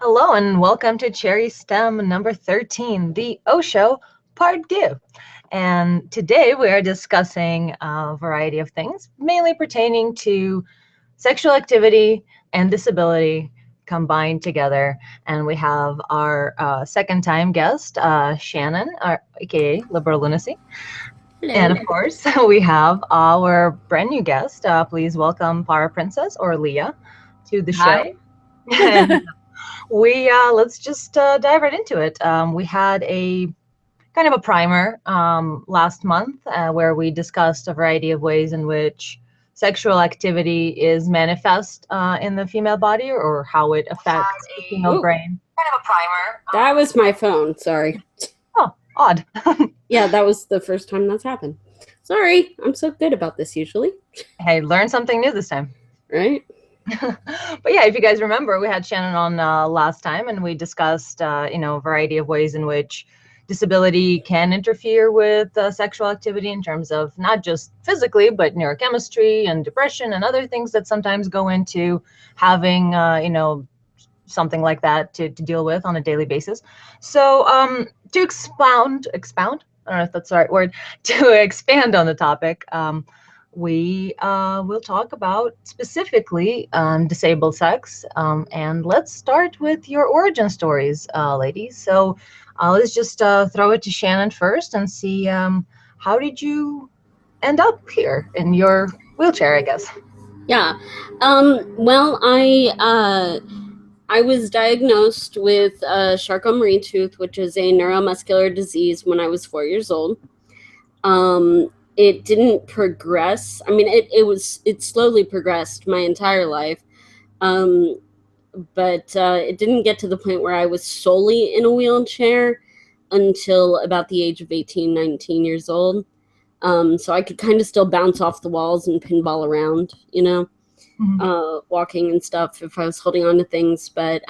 Hello and welcome to CherrySTEM number 13, the O Show, Part 2. And today we are discussing a variety of things, mainly pertaining to sexual activity and disability combined together. And we have our second-time guest, Shannon, aka Liberal Lunacy. Hello. And of course, we have our brand new guest. Please welcome ParaPrincess or Leah to the show. Hi. We let's just dive right into it. We had a kind of a primer last month where we discussed a variety of ways in which sexual activity is manifest in the female body or how it affects the female brain. Kind of a primer. That was my phone. Sorry. Oh, odd. Yeah, that was the first time that's happened. Sorry. I'm so good about this usually. Hey, learn something new this time. Right? But yeah, if you guys remember, we had Shannon on last time, and we discussed, a variety of ways in which disability can interfere with sexual activity in terms of not just physically, but neurochemistry and depression and other things that sometimes go into having, something like that to deal with on a daily basis. So to expound, I don't know if that's the right word, to expand on the topic, we will talk about specifically disabled sex. And let's start with your origin stories, ladies. So let's just throw it to Shannon first and see how did you end up here in your wheelchair, I guess. Yeah. Well, I was diagnosed with Charcot-Marie tooth, which is a neuromuscular disease, when I was 4 years old. It didn't progress. I mean, it slowly progressed my entire life. But it didn't get to the point where I was solely in a wheelchair until about the age of 18, 19 years old. So I could kind of still bounce off the walls and pinball around, walking and stuff if I was holding on to things. But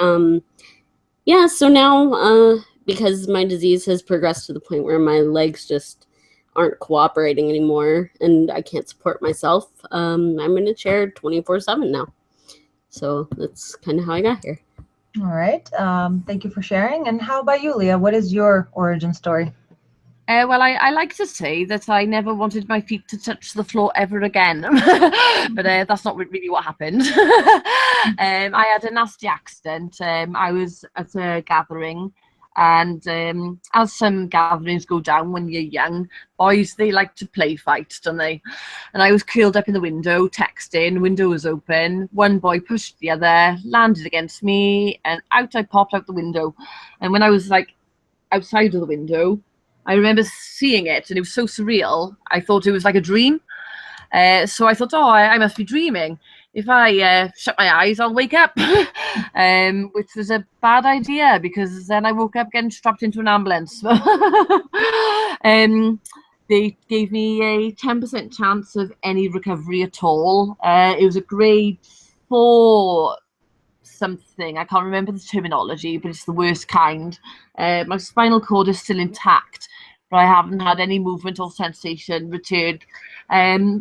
yeah, so now because my disease has progressed to the point where my legs just aren't cooperating anymore and I can't support myself, I'm in a chair 24/7 now. So that's kind of how I got here. All right. Thank you for sharing. And how about you, Leah? What is your origin story? Well, I like to say that I never wanted my feet to touch the floor ever again, but that's not really what happened. I had a nasty accident. I was at a gathering, and as some gatherings go down when you're young, boys, they like to play fight, don't they? And I was curled up in the window, texting, window was open, one boy pushed the other, landed against me, and out I popped out the window. And when I was like outside of the window, I remember seeing it, and it was so surreal. I thought it was like a dream. So I thought, I must be dreaming. If I shut my eyes, I'll wake up, which was a bad idea because then I woke up getting strapped into an ambulance. They gave me a 10% chance of any recovery at all. It was a grade 4 something. I can't remember the terminology, but it's the worst kind. My spinal cord is still intact, but I haven't had any movement or sensation returned.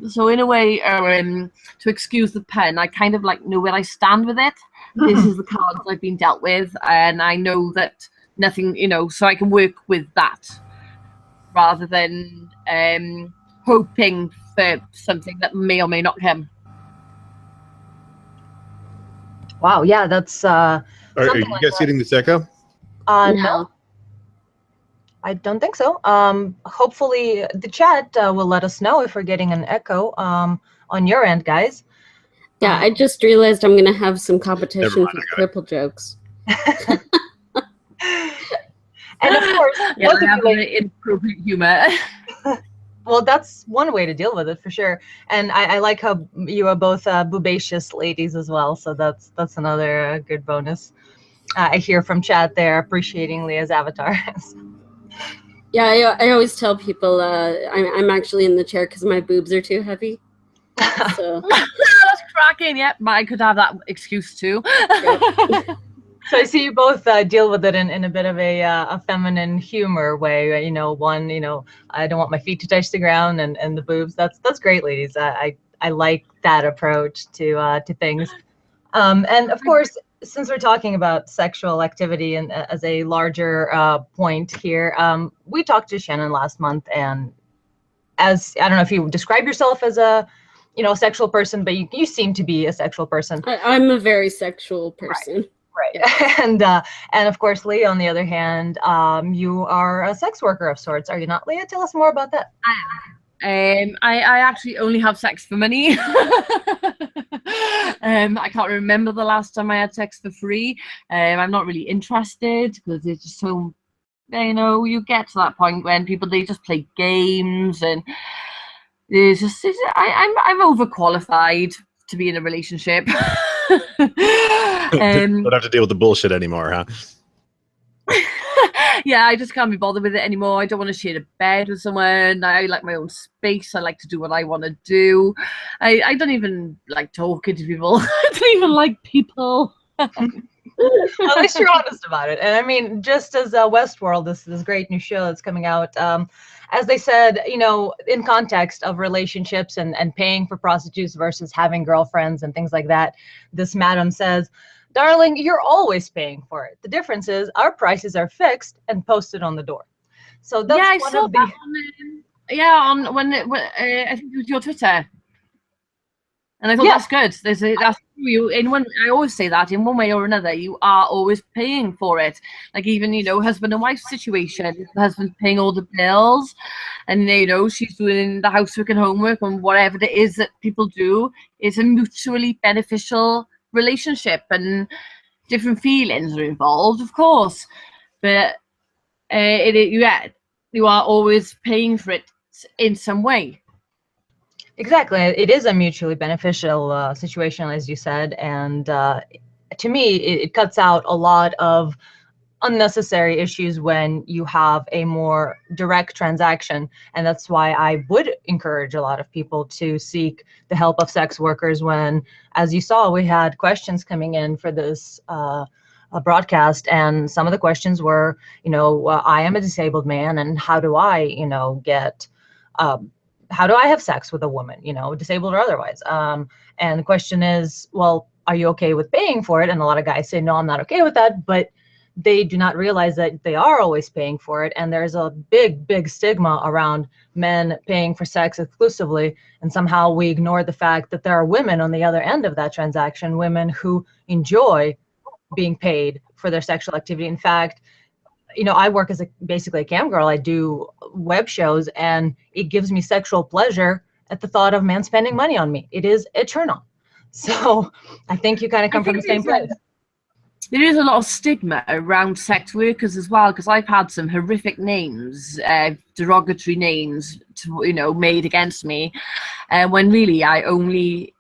So in a way, to excuse the pun, I kind of like know where I stand with it. This is the cards I've been dealt with, and I know that nothing, so I can work with that rather than hoping for something that may or may not come. Wow, yeah, that's Are you guys getting this echo? No, I don't think so. Hopefully the chat will let us know if we're getting an echo on your end, guys. Yeah, I just realized I'm gonna have some competition for cripple jokes. And of course, yeah, I have inappropriate humor. Well, that's one way to deal with it for sure. And I like how you are both boobacious ladies as well. So that's another good bonus. I hear from chat there appreciating Leah's avatar. Yeah, I always tell people I'm actually in the chair because my boobs are too heavy. So that's cracking. Yep, I could have that excuse too. Yep. So I see you both deal with it in a bit of a feminine humor way. One, I don't want my feet to touch the ground, and the boobs. That's great, ladies. I like that approach to things. And of course, since we're talking about sexual activity and as a larger point here, we talked to Shannon last month, and as I don't know if you describe yourself as a sexual person, but you seem to be a sexual person. I'm a very sexual person. Right. Yeah. And of course, Leah, on the other hand, you are a sex worker of sorts. Are you not, Leah? Tell us more about that. I actually only have sex for money. I can't remember the last time I had sex for free. I'm not really interested because it's just so, you get to that point when they just play games, and I'm overqualified to be in a relationship. Don't have to deal with the bullshit anymore, huh? Yeah, I just can't be bothered with it anymore. I don't want to share a bed with someone. I like my own space. I like to do what I want to do. I don't even like talking to people. I don't even like people. At least you're honest about it. And I mean, just as Westworld, this great new show that's coming out, as they said, in context of relationships and paying for prostitutes versus having girlfriends and things like that, this madam says, darling, you're always paying for it. The difference is our prices are fixed and posted on the door. So that's I one saw of that on when I think it was your Twitter. And I thought that's good. That's you. I always say that in one way or another, you are always paying for it. Like even husband and wife situation. The husband's paying all the bills, and she's doing the housework and homework and whatever it is that people do. It's a mutually beneficial relationship, and different feelings are involved, of course. But you are always paying for it in some way. Exactly. It is a mutually beneficial situation, as you said. And to me, it cuts out a lot of unnecessary issues when you have a more direct transaction. And that's why I would encourage a lot of people to seek the help of sex workers when, as you saw, we had questions coming in for this broadcast. And some of the questions were, I am a disabled man, and how do I, get how do I have sex with a woman, disabled or otherwise? And the question is, well, are you okay with paying for it? And a lot of guys say, no, I'm not okay with that. But they do not realize that they are always paying for it. And there's a big, big stigma around men paying for sex exclusively. And somehow we ignore the fact that there are women on the other end of that transaction, women who enjoy being paid for their sexual activity. In fact, I work as basically a cam girl. I do web shows, and it gives me sexual pleasure at the thought of men spending money on me. It is a turn on. So I think you kind of come from the same place. There is a lot of stigma around sex workers as well, because I've had some horrific names, derogatory names, made against me, when really I only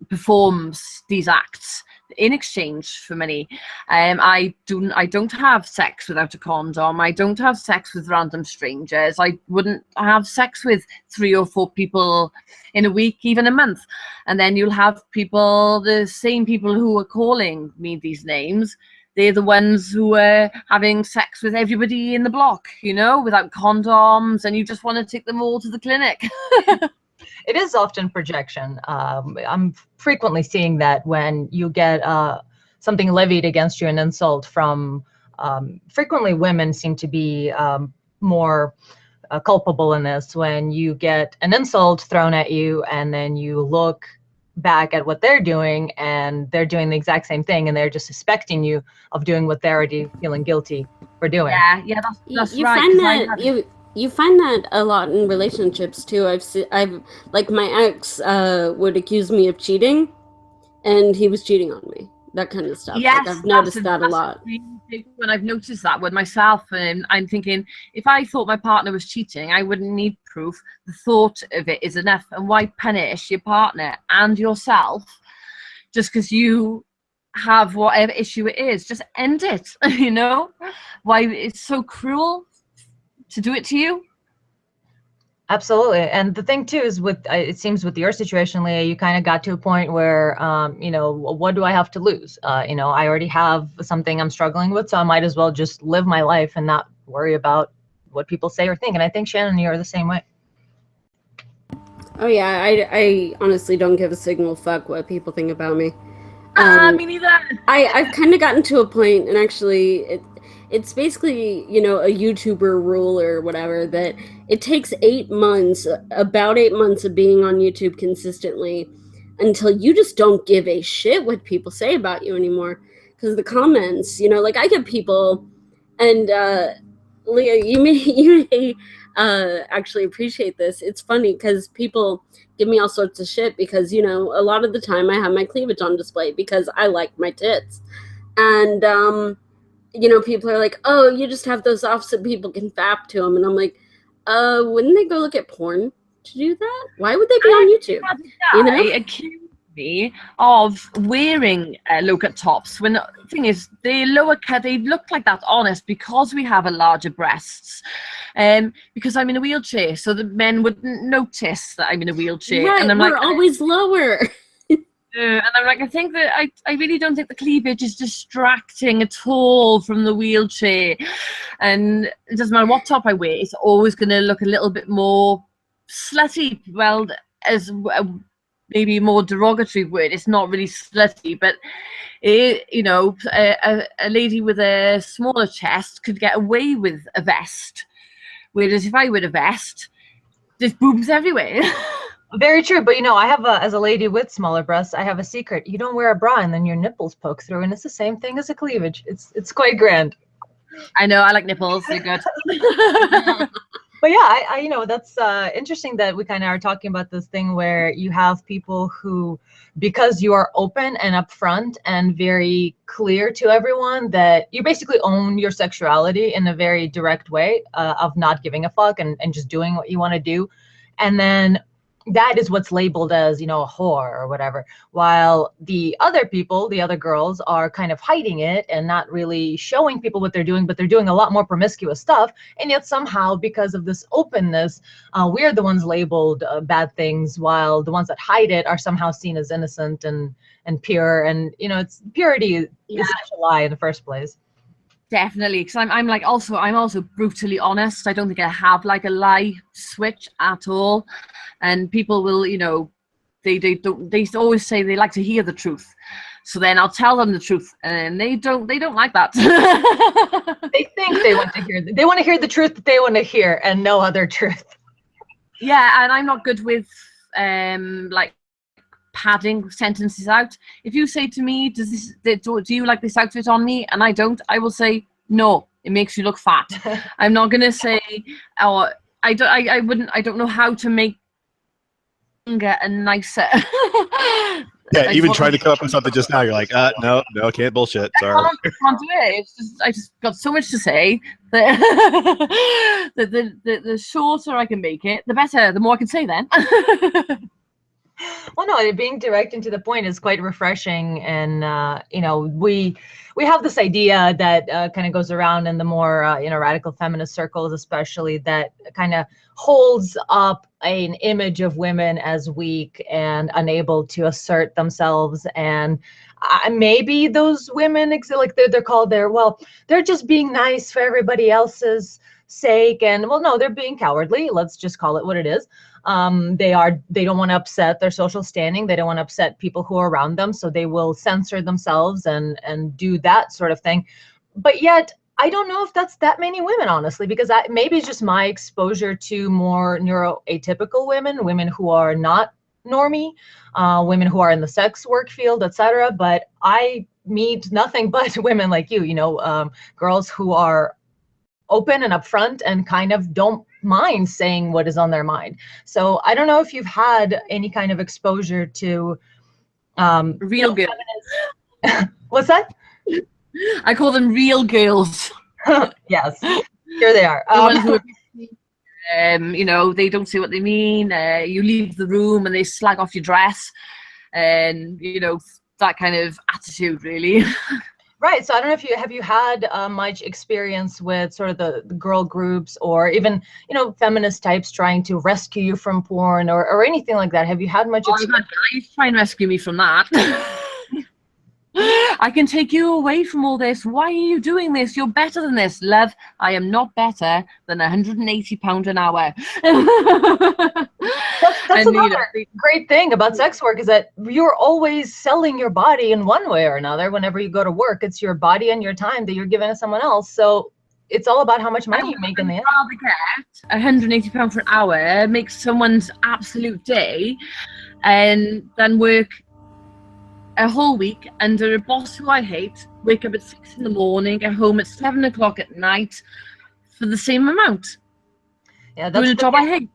perform these acts in exchange for money. I don't have sex without a condom. I don't have sex with random strangers. I wouldn't have sex with 3 or 4 people in a week, even a month. And then you'll have the same people who are calling me these names, they're the ones who are having sex with everybody in the block, without condoms, and you just want to take them all to the clinic. It is often projection. I'm frequently seeing that when you get something levied against you, an insult from, frequently women seem to be more culpable in this. When you get an insult thrown at you and then you look back at what they're doing and they're doing the exact same thing, and they're just suspecting you of doing what they're already feeling guilty for doing. Yeah, that's you right. You find that a lot in relationships too. I've like my ex would accuse me of cheating, and he was cheating on me. That kind of stuff. Yes, I've noticed that a lot. Really big one. I've noticed that with myself, and I'm thinking, if I thought my partner was cheating, I wouldn't need proof. The thought of it is enough. And why punish your partner and yourself just because you have whatever issue it is? Just end it. Why it's so cruel to do it to you. Absolutely. And the thing too is it seems with your situation, Leah, you kind of got to a point where, what do I have to lose? I already have something I'm struggling with, so I might as well just live my life and not worry about what people say or think. And I think, Shannon, you're the same way. Oh yeah, I honestly don't give a signal fuck what people think about me. Me neither. I've kind of gotten to a point, and actually, it's basically, you know, a YouTuber rule or whatever, that it takes 8 months, about 8 months of being on YouTube consistently, until you just don't give a shit what people say about you anymore. Because the comments, you know, like I get people, and Leah, you may actually appreciate this. It's funny because people give me all sorts of shit because, you know, a lot of the time I have my cleavage on display because I like my tits. And, you know, people are like, oh, you just have those off so people can fap to them. And I'm like, wouldn't they go look at porn to do that? Why would they be on YouTube? You know? Accused me of wearing low-cut tops when the thing is they lower cut, they look like that honest because we have a larger breasts, because I'm in a wheelchair, so the men wouldn't notice that I'm in a wheelchair. Right, and I'm we're like, always lower. and I'm like, I think that I really don't think the cleavage is distracting at all from the wheelchair, and it doesn't matter what top I wear, it's always going to look a little bit more slutty. Well, as maybe a more derogatory word, it's not really slutty, but you know, a lady with a smaller chest could get away with a vest, whereas if I wear a vest, there's boobs everywhere. Very true, but you know, I have as a lady with smaller breasts, I have a secret. You don't wear a bra and then your nipples poke through, and it's the same thing as a cleavage. It's quite grand. I know, I like nipples, they're good. But yeah, I you know, that's interesting that we kind of are talking about this thing where you have people who, because you are open and upfront and very clear to everyone that you basically own your sexuality in a very direct way, of not giving a fuck and just doing what you want to do. And then that is what's labeled as, you know, a whore or whatever, while the other people, the other girls, are kind of hiding it and not really showing people what they're doing, but they're doing a lot more promiscuous stuff. And yet somehow, because of this openness, we're the ones labeled bad things, while the ones that hide it are somehow seen as innocent and pure. And you know, it's purity is such a lie in the first place. Definitely, because I'm like I'm also brutally honest. I don't think I have like a lie switch at all, and people will, you know, they always say they like to hear the truth, so then I'll tell them the truth, and they don't like that. They think they want to hear the truth that they want to hear, and no other truth. Yeah, and I'm not good with like padding sentences out. If you say to me, do you like this outfit on me, and I don't, I will say no, it makes you look fat. I'm not gonna say, oh, I don't know how to make younger and nicer. Yeah, even trying to come up with something just now, you're like, no, can't bullshit. Sorry. I can't do it. It's just, I just got so much to say that the shorter I can make it, the better, the more I can say then. Well, no, being direct and to the point is quite refreshing, and you know, we have this idea that kind of goes around in the more you know, radical feminist circles, especially, that kind of holds up an image of women as weak and unable to assert themselves, and maybe those women like they're called they're just being nice for everybody else's sake, and well, no, they're being cowardly. Let's just call it what it is. They don't want to upset their social standing. They don't want to upset people who are around them, so they will censor themselves and do that sort of thing. But yet, I don't know if that's that many women, honestly, because maybe it's just my exposure to more neuroatypical women who are not normie, women who are in the sex work field, etc. But I meet nothing but women like you know, girls who are open and upfront and kind of don't mind saying what is on their mind. So I don't know if you've had any kind of exposure to real girls. What's that? I call them real girls. Yes, here they are. The ones who are, you know, they don't say what they mean. You leave the room and they slag off your dress, and you know, that kind of attitude, really. Right. So I don't know if you have had much experience with sort of the girl groups, or even, you know, feminist types trying to rescue you from porn or anything like that. Have you had much experience? Guys try and rescue me from that. I can take you away from all this. Why are you doing this? You're better than this. Love, I am not better than £180 an hour. That's another great thing about sex work is that you're always selling your body in one way or another. Whenever you go to work, it's your body and your time that you're giving to someone else. So it's all about how much money you make in the end. I'd rather get £180 for an hour, make someone's absolute day, and then work a whole week under a boss who I hate, wake up at 6 in the morning, get home at 7 o'clock at night for the same amount. Yeah, that's doing a job I hate.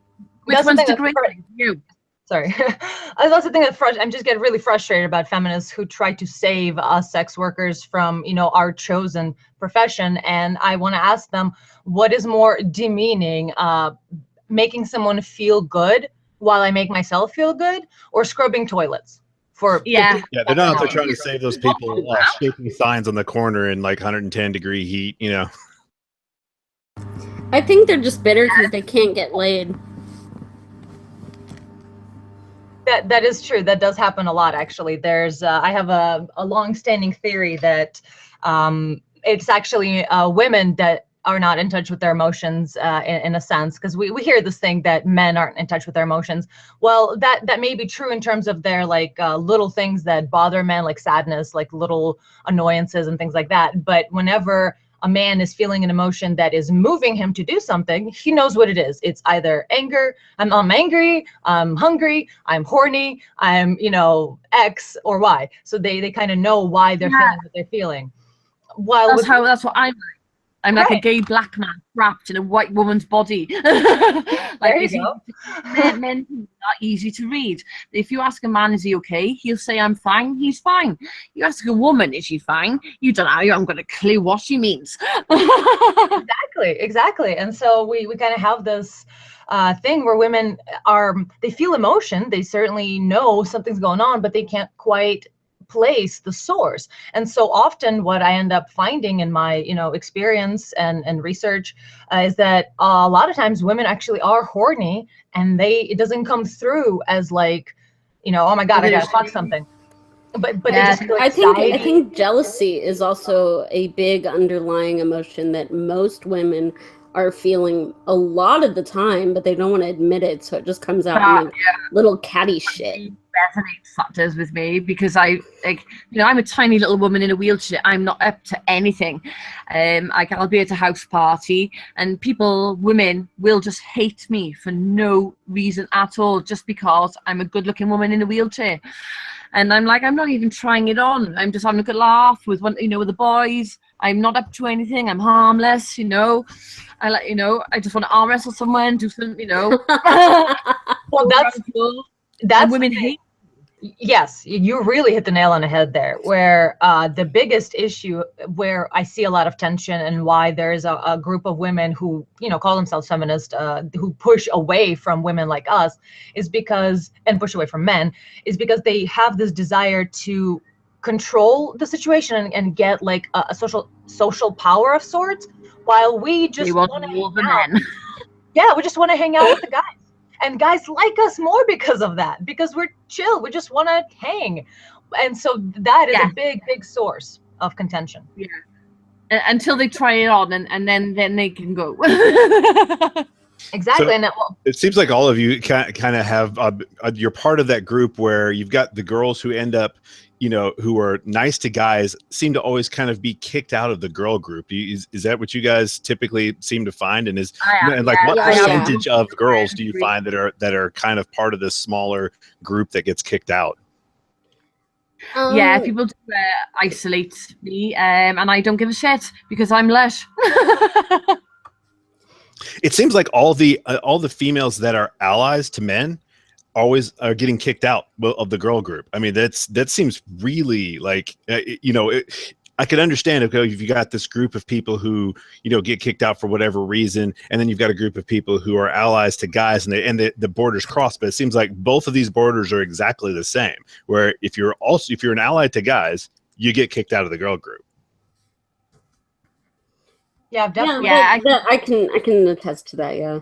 Which one's degrading you? Sorry. That's the thing that I'm just getting really frustrated about feminists who try to save us sex workers from, you know, our chosen profession. And I want to ask them, what is more demeaning, making someone feel good while I make myself feel good, or scrubbing toilets? Yeah, they're not out there trying to save those people shaking signs on the corner in like 110-degree heat, you know. I think they're just bitter because they can't get laid. That is true. That does happen a lot, actually. There's I have a long-standing theory that it's actually women that are not in touch with their emotions in a sense, because we hear this thing that men aren't in touch with their emotions. Well, that may be true in terms of their like little things that bother men, like sadness, like little annoyances and things like that. But whenever a man is feeling an emotion that is moving him to do something, he knows what it is. It's either anger, I'm angry, I'm hungry, I'm horny, I'm, you know, X or Y. So they kind of know why they're feeling what they're feeling. While that's what I'm like. I'm like a gay black man trapped in a white woman's body. Like, there you go. Men are not easy to read. If you ask a man, is he okay? He'll say, I'm fine. He's fine. You ask a woman, is she fine? You don't know. You haven't got a clue what she means. Exactly. And so we kind of have this thing where women they feel emotion. They certainly know something's going on, but they can't quite place the source. And so often what I end up finding in my, you know, experience and research is that a lot of times women actually are horny, and it doesn't come through as like, you know, oh my God, I gotta fuck something. But they just feel I think jealousy is also a big underlying emotion that most women are feeling a lot of the time, but they don't want to admit it, so it just comes out in like little catty shit. Resonates, that does with me, because I'm a tiny little woman in a wheelchair. I'm not up to anything. I'll be at a house party and women will just hate me for no reason at all, just because I'm a good-looking woman in a wheelchair. And I'm like, I'm not even trying it on. I'm just having a good laugh with with the boys. I'm not up to anything. I'm harmless, you know. I just want to arm wrestle someone, do something, you know. Well, that's women hate. Yes, you really hit the nail on the head there, where the biggest issue where I see a lot of tension and why there's a group of women who, you know, call themselves feminist, who push away from women like us and push away from men, is because they have this desire to control the situation and get like a social power of sorts, while we just want to hang out. Yeah, we just want to hang out with the guys. And guys like us more because of that, because we're chill. We just want to hang. And so that is a big, big source of contention. Yeah. Until they try it on, and then they can go. Exactly. So it seems like all of you kind of have, you're part of that group where you've got the girls who end up, you know, who are nice to guys, seem to always kind of be kicked out of the girl group. Is that what you guys typically seem to find? And what percentage of girls do you find that are kind of part of this smaller group that gets kicked out? People do isolate me, and I don't give a shit because I'm lush. It seems like all the females that are allies to men always are getting kicked out of the girl group. I mean, that seems really like, you know, I could understand if you got this group of people who, you know, get kicked out for whatever reason, and then you've got a group of people who are allies to guys, and the borders cross. But it seems like both of these borders are exactly the same. Where if you're an ally to guys, you get kicked out of the girl group. Yeah, definitely. I can attest to that. Yeah.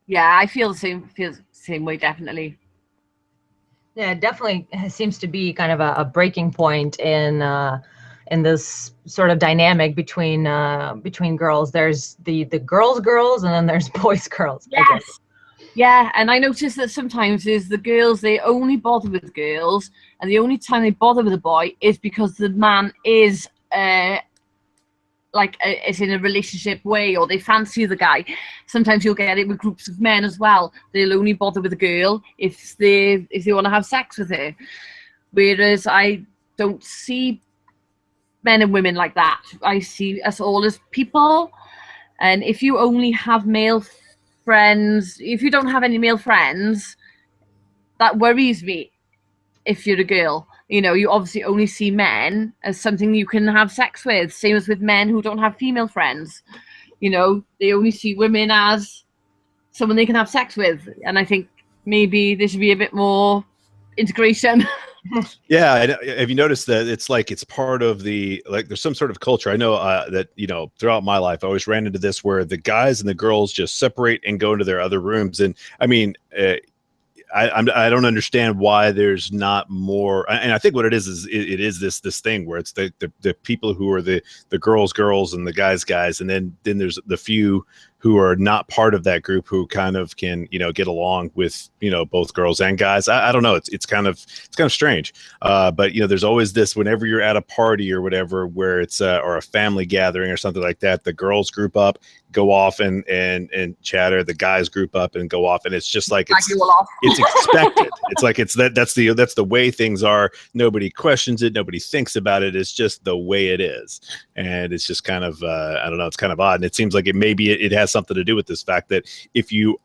Yeah, I feel the same way, definitely. Yeah, it definitely seems to be kind of a breaking point in this sort of dynamic between girls. There's the girls, and then there's boys, girls. Yes. Yeah, and I notice that sometimes is the girls, they only bother with girls, and the only time they bother with a boy is because the man is is in a relationship way, or they fancy the guy. Sometimes you'll get it with groups of men as well. They'll only bother with a girl if they want to have sex with her. Whereas I don't see men and women like that. I see us all as people. And if you only have male friends, if you don't have any male friends, that worries me. If you're a girl, you obviously only see men as something you can have sex with. Same as with men who don't have female friends. They only see women as someone they can have sex with. And I think maybe there should be a bit more integration. Yeah, have you noticed that it's part of there's some sort of culture. I know that throughout my life I always ran into this where the guys and the girls just separate and go into their other rooms. And I mean, I don't understand why there's not more. And I think what it is it is this thing where it's the people who are the girls and the guys, and then there's the few who are not part of that group who kind of can get along with both girls and guys. I don't know. It's kind of strange. But there's always this whenever you're at a party or whatever where it's or a family gathering or something like that. The girls group up, go off and chatter. The guys group up and go off, and it's just like it's expected. It's like that's the way things are. Nobody questions it. Nobody thinks about it. It's just the way it is, and it's just kind of I don't know. It's kind of odd, and it seems like it has something to do with this fact that if you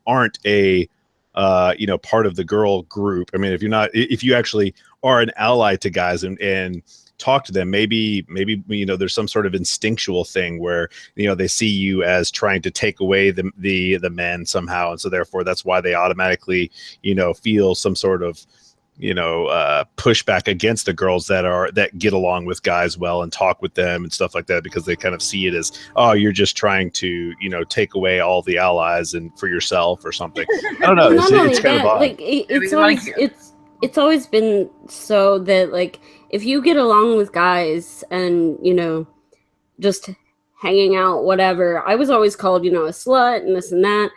aren't a part of the girl group. I mean, if you actually are an ally to guys and talk to them, maybe there's some sort of instinctual thing where they see you as trying to take away the men somehow, and so therefore that's why they automatically feel some sort of pushback against the girls that get along with guys well and talk with them and stuff like that, because they kind of see it as, oh, you're just trying to take away all the allies and for yourself or something. I don't know. It's kind of odd. Like it's always been so that like if you get along with guys and just hanging out, whatever, I was always called a slut and this and that.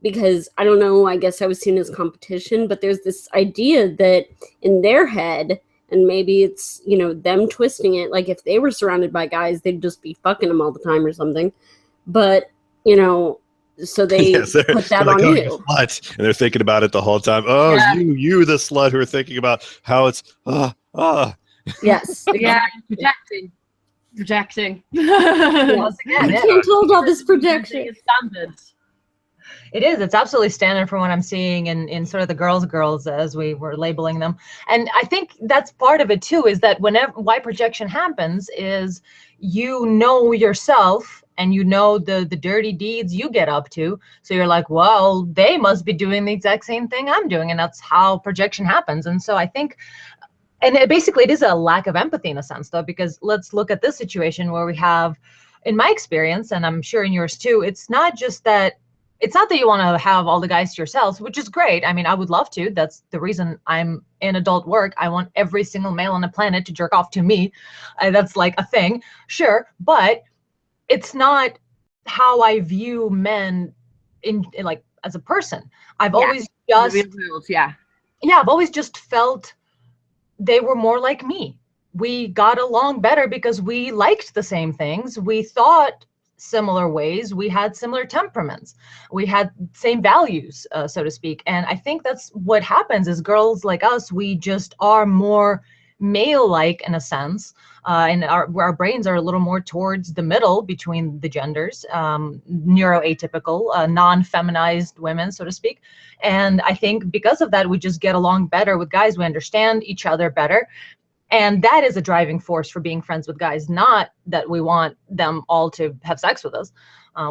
Because I don't know, I guess I was seen as competition, but there's this idea that in their head, and maybe it's, them twisting it, like if they were surrounded by guys, they'd just be fucking them all the time or something. But, so they put that on you. Slut, and they're thinking about it the whole time. Oh, yeah. you the slut who are thinking about how it's, Yes. Yeah, projecting. Once again, I can't hold all this projection. Standards. It is. It's absolutely standard from what I'm seeing in sort of the girls, as we were labeling them. And I think that's part of it too, is that why projection happens is yourself and the dirty deeds you get up to. So you're like, well, they must be doing the exact same thing I'm doing. And that's how projection happens. And so I think, and it is a lack of empathy in a sense, though, because let's look at this situation where we have, in my experience, and I'm sure in yours too, it's not that you want to have all the guys to yourselves, which is great. I mean, I would love to. That's the reason I'm in adult work. I want every single male on the planet to jerk off to me. That's like a thing. Sure. But it's not how I view men in like as a person. I've always just felt they were more like me. We got along better because we liked the same things. We thought similar ways, we had similar temperaments, we had same values, so to speak. And I think that's what happens is girls like us, we just are more male-like in a sense, and our brains are a little more towards the middle between the genders, neuroatypical, non-feminized women, so to speak. And I think because of that, we just get along better with guys. We understand each other better. And that is a driving force for being friends with guys, not that we want them all to have sex with us,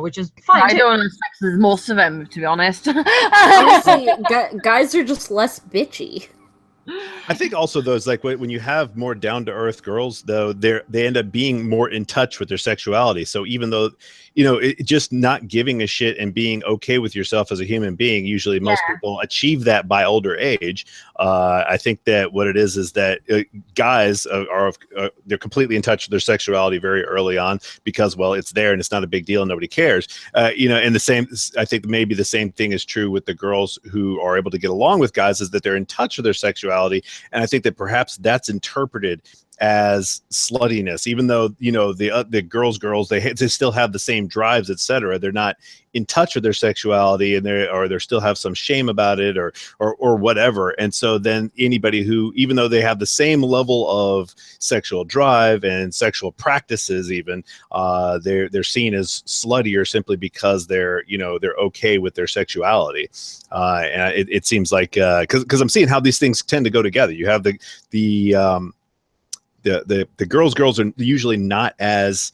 which is fine. I don't have sex with most of them, to be honest. Honestly, guys are just less bitchy. I think also those like when you have more down to earth girls, though, they end up being more in touch with their sexuality. So even though, just not giving a shit and being okay with yourself as a human being, usually most people achieve that by older age. I think that what it is that guys they're completely in touch with their sexuality very early on because, well, it's there and it's not a big deal and nobody cares. And the same, I think maybe the same thing is true with the girls who are able to get along with guys, is that they're in touch with their sexuality. And I think that perhaps that's interpreted as sluttiness, even though, the girls, they still have the same drives, etc. They're not in touch with their sexuality, and they still have some shame about it or whatever. And so then anybody who, even though they have the same level of sexual drive and sexual practices, even they're seen as sluttier simply because they're okay with their sexuality. And it seems like because I'm seeing how these things tend to go together. You have the girls are usually not as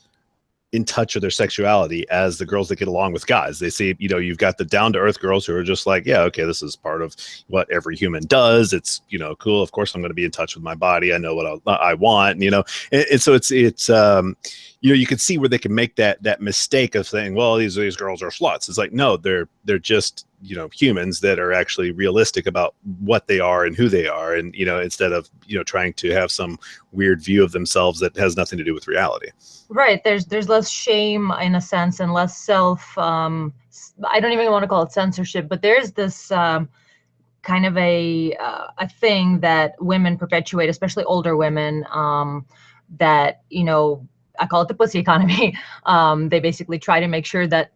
in touch with their sexuality as the girls that get along with guys. They see, you've got the down to earth girls who are just like, yeah, okay, this is part of what every human does. It's, cool. Of course I'm going to be in touch with my body. I know what I want, and so it's you can see where they can make that mistake of saying, well, these girls are sluts. It's like, no, they're just, humans that are actually realistic about what they are and who they are. And, instead of, trying to have some weird view of themselves that has nothing to do with reality. Right. There's less shame in a sense and less self, I don't even want to call it censorship, but there's this kind of a thing that women perpetuate, especially older women, that, I call it the pussy economy. They basically try to make sure that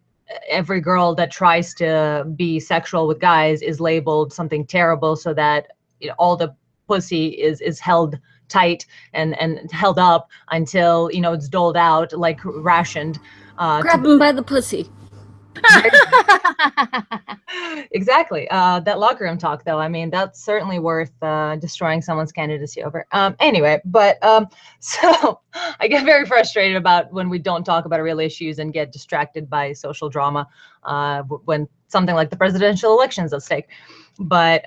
every girl that tries to be sexual with guys is labeled something terrible, so that all the pussy is held tight and held up until it's doled out like rationed. Grab him by the pussy. Exactly. That locker room talk, though, I mean, that's certainly worth destroying someone's candidacy over. Anyway, but so I get very frustrated about when we don't talk about real issues and get distracted by social drama when something like the presidential elections at stake. But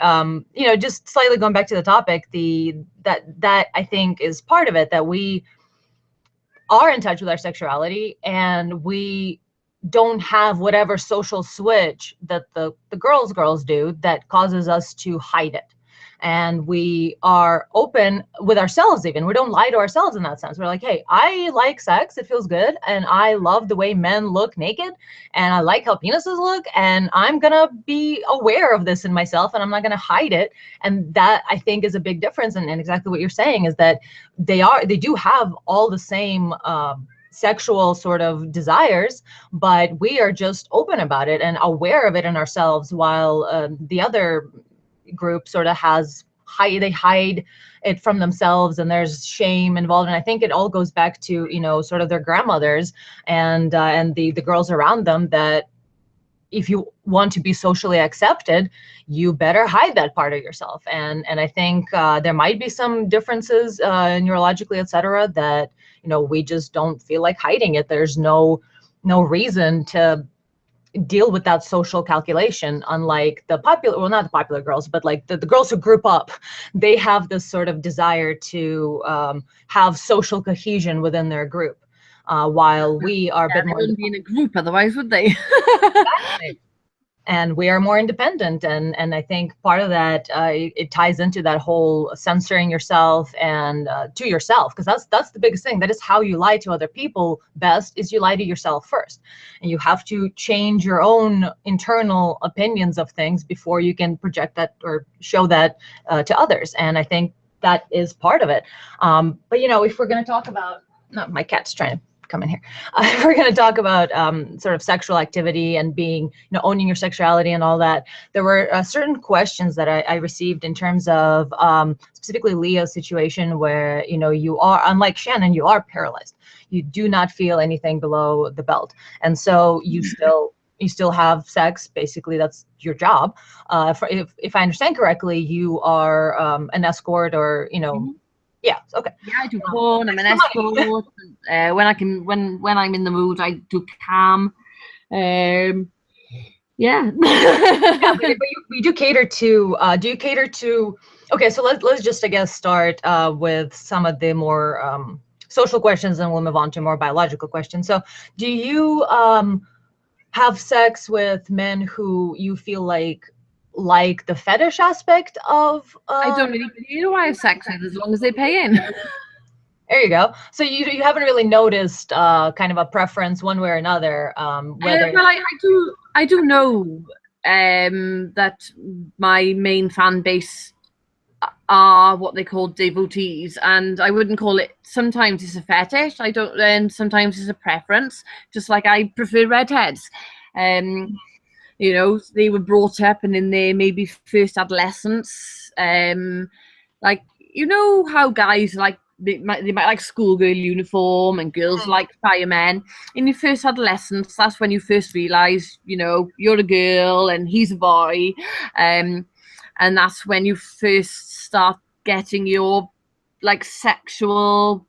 just slightly going back to the topic, that I think is part of it, that we are in touch with our sexuality and we don't have whatever social switch that the girls do that causes us to hide it. And we are open with ourselves. Even we don't lie to ourselves in that sense. We're like, hey, I like sex, it feels good, and I love the way men look naked, and I like how penises look, and I'm gonna be aware of this in myself, and I'm not gonna hide it. And that, I think, is a big difference. And exactly what you're saying is that they do have all the same sexual sort of desires, but we are just open about it and aware of it in ourselves, while the other group sort of they hide it from themselves, and there's shame involved. And I think it all goes back to sort of their grandmothers and the girls around them, that if you want to be socially accepted, you better hide that part of yourself. And I think there might be some differences neurologically, etc., that we just don't feel like hiding it. There's no reason to deal with that social calculation, unlike the popular, well, not the popular girls, but like the girls who group up. They have this sort of desire to have social cohesion within their group, while we are a bit more. They wouldn't be in a group otherwise, would they? Exactly. And we are more independent, and I think part of that it ties into that whole censoring yourself and to yourself, because that's the biggest thing. That is how you lie to other people best, is you lie to yourself first, and you have to change your own internal opinions of things before you can project that or show that to others. And I think that is part of it. But if we're going to talk about, no, my cat's trying to come in here. We're going to talk about sort of sexual activity and being, owning your sexuality and all that. There were certain questions that I received in terms of specifically Leah's situation, where, you are, unlike Shannon, you are paralyzed. You do not feel anything below the belt. And so you still have sex. Basically, that's your job. If I understand correctly, you are an escort, or, Mm-hmm. Yeah. Okay. Yeah, I do porn. I'm an escort. When I'm in the mood, I do cam. Yeah. Yeah, but you do cater to. Do you cater to Okay, so let's just, I guess, start with some of the more social questions, and we'll move on to more biological questions. So do you have sex with men who you feel like the fetish aspect of I don't really care who I have sex with as long as they pay in. there you go. So you haven't really noticed kind of a preference one way or another, whether Well, I do know that my main fan base are what they call devotees, and I wouldn't call it. Sometimes it's a fetish. I don't. And sometimes it's a preference. Just like I prefer redheads. You know, they were brought up and in their maybe first adolescence. Like, you know how guys like they might like schoolgirl uniform and girls like firemen. In your first adolescence, that's when you first realise, you know, you're a girl and he's a boy, and that's when you first start getting your like sexual,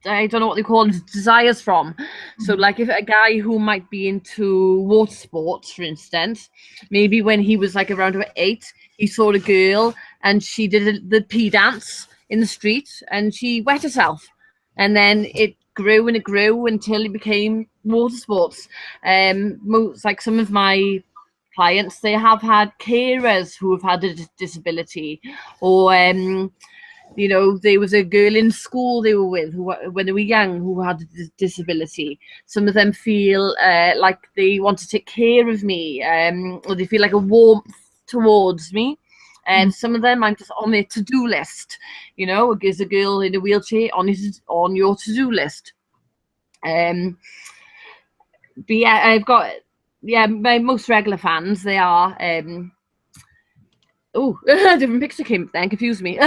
I don't know what they call them, desires from. So like if a guy who might be into water sports, for instance, maybe when he was like around about 8, he saw a girl and she did the pee dance in the street and she wet herself. And then it grew and it grew until it became water sports. Most, like some of my clients, they have had carers who have had a disability, or you know, there was a girl in school they were with who, when they were young, who had a disability. Some of them feel like they want to take care of me, or they feel like a warmth towards me. And some of them, I'm just on their to-do list. You know, there's a girl in a wheelchair on your to-do list. But yeah, I've got, yeah, my most regular fans, they are oh, a different picture came up then, confused me.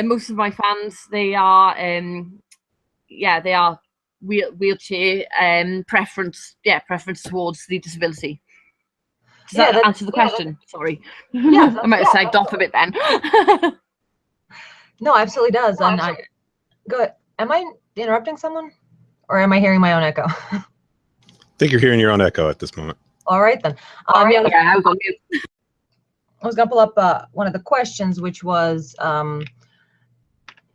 Most of my fans, they are yeah, they are wheelchair preference towards the disability. Does that answer the question? Sorry. Yeah, I might have sagged off a bit then. No, absolutely does. And I go. Am I interrupting someone, or am I hearing my own echo? I think you're hearing your own echo at this moment. All right then. Yeah, I was on mute. I was gonna pull up one of the questions, which was,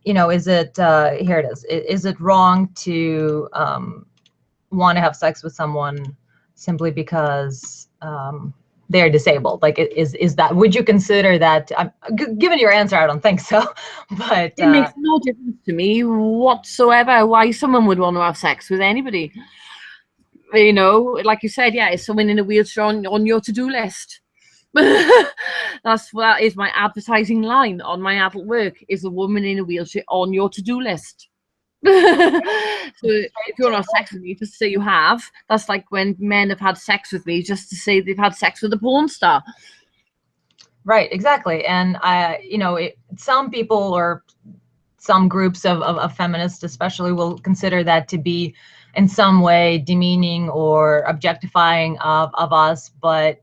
you know, is it here it is. Is it wrong to want to have sex with someone simply because they're disabled? Like, is that? Would you consider that? Given your answer, I don't think so. But it makes no difference to me whatsoever why someone would want to have sex with anybody. You know, like you said, yeah, is someone in a wheelchair on your to-do list? That is my advertising line on my adult work, is a woman in a wheelchair on your to-do list. So if you want to have sex with me, just say you have. That's like when men have had sex with me just to say they've had sex with a porn star. Right, exactly. And you know, some people or some groups of feminists especially will consider that to be in some way demeaning or objectifying of us, but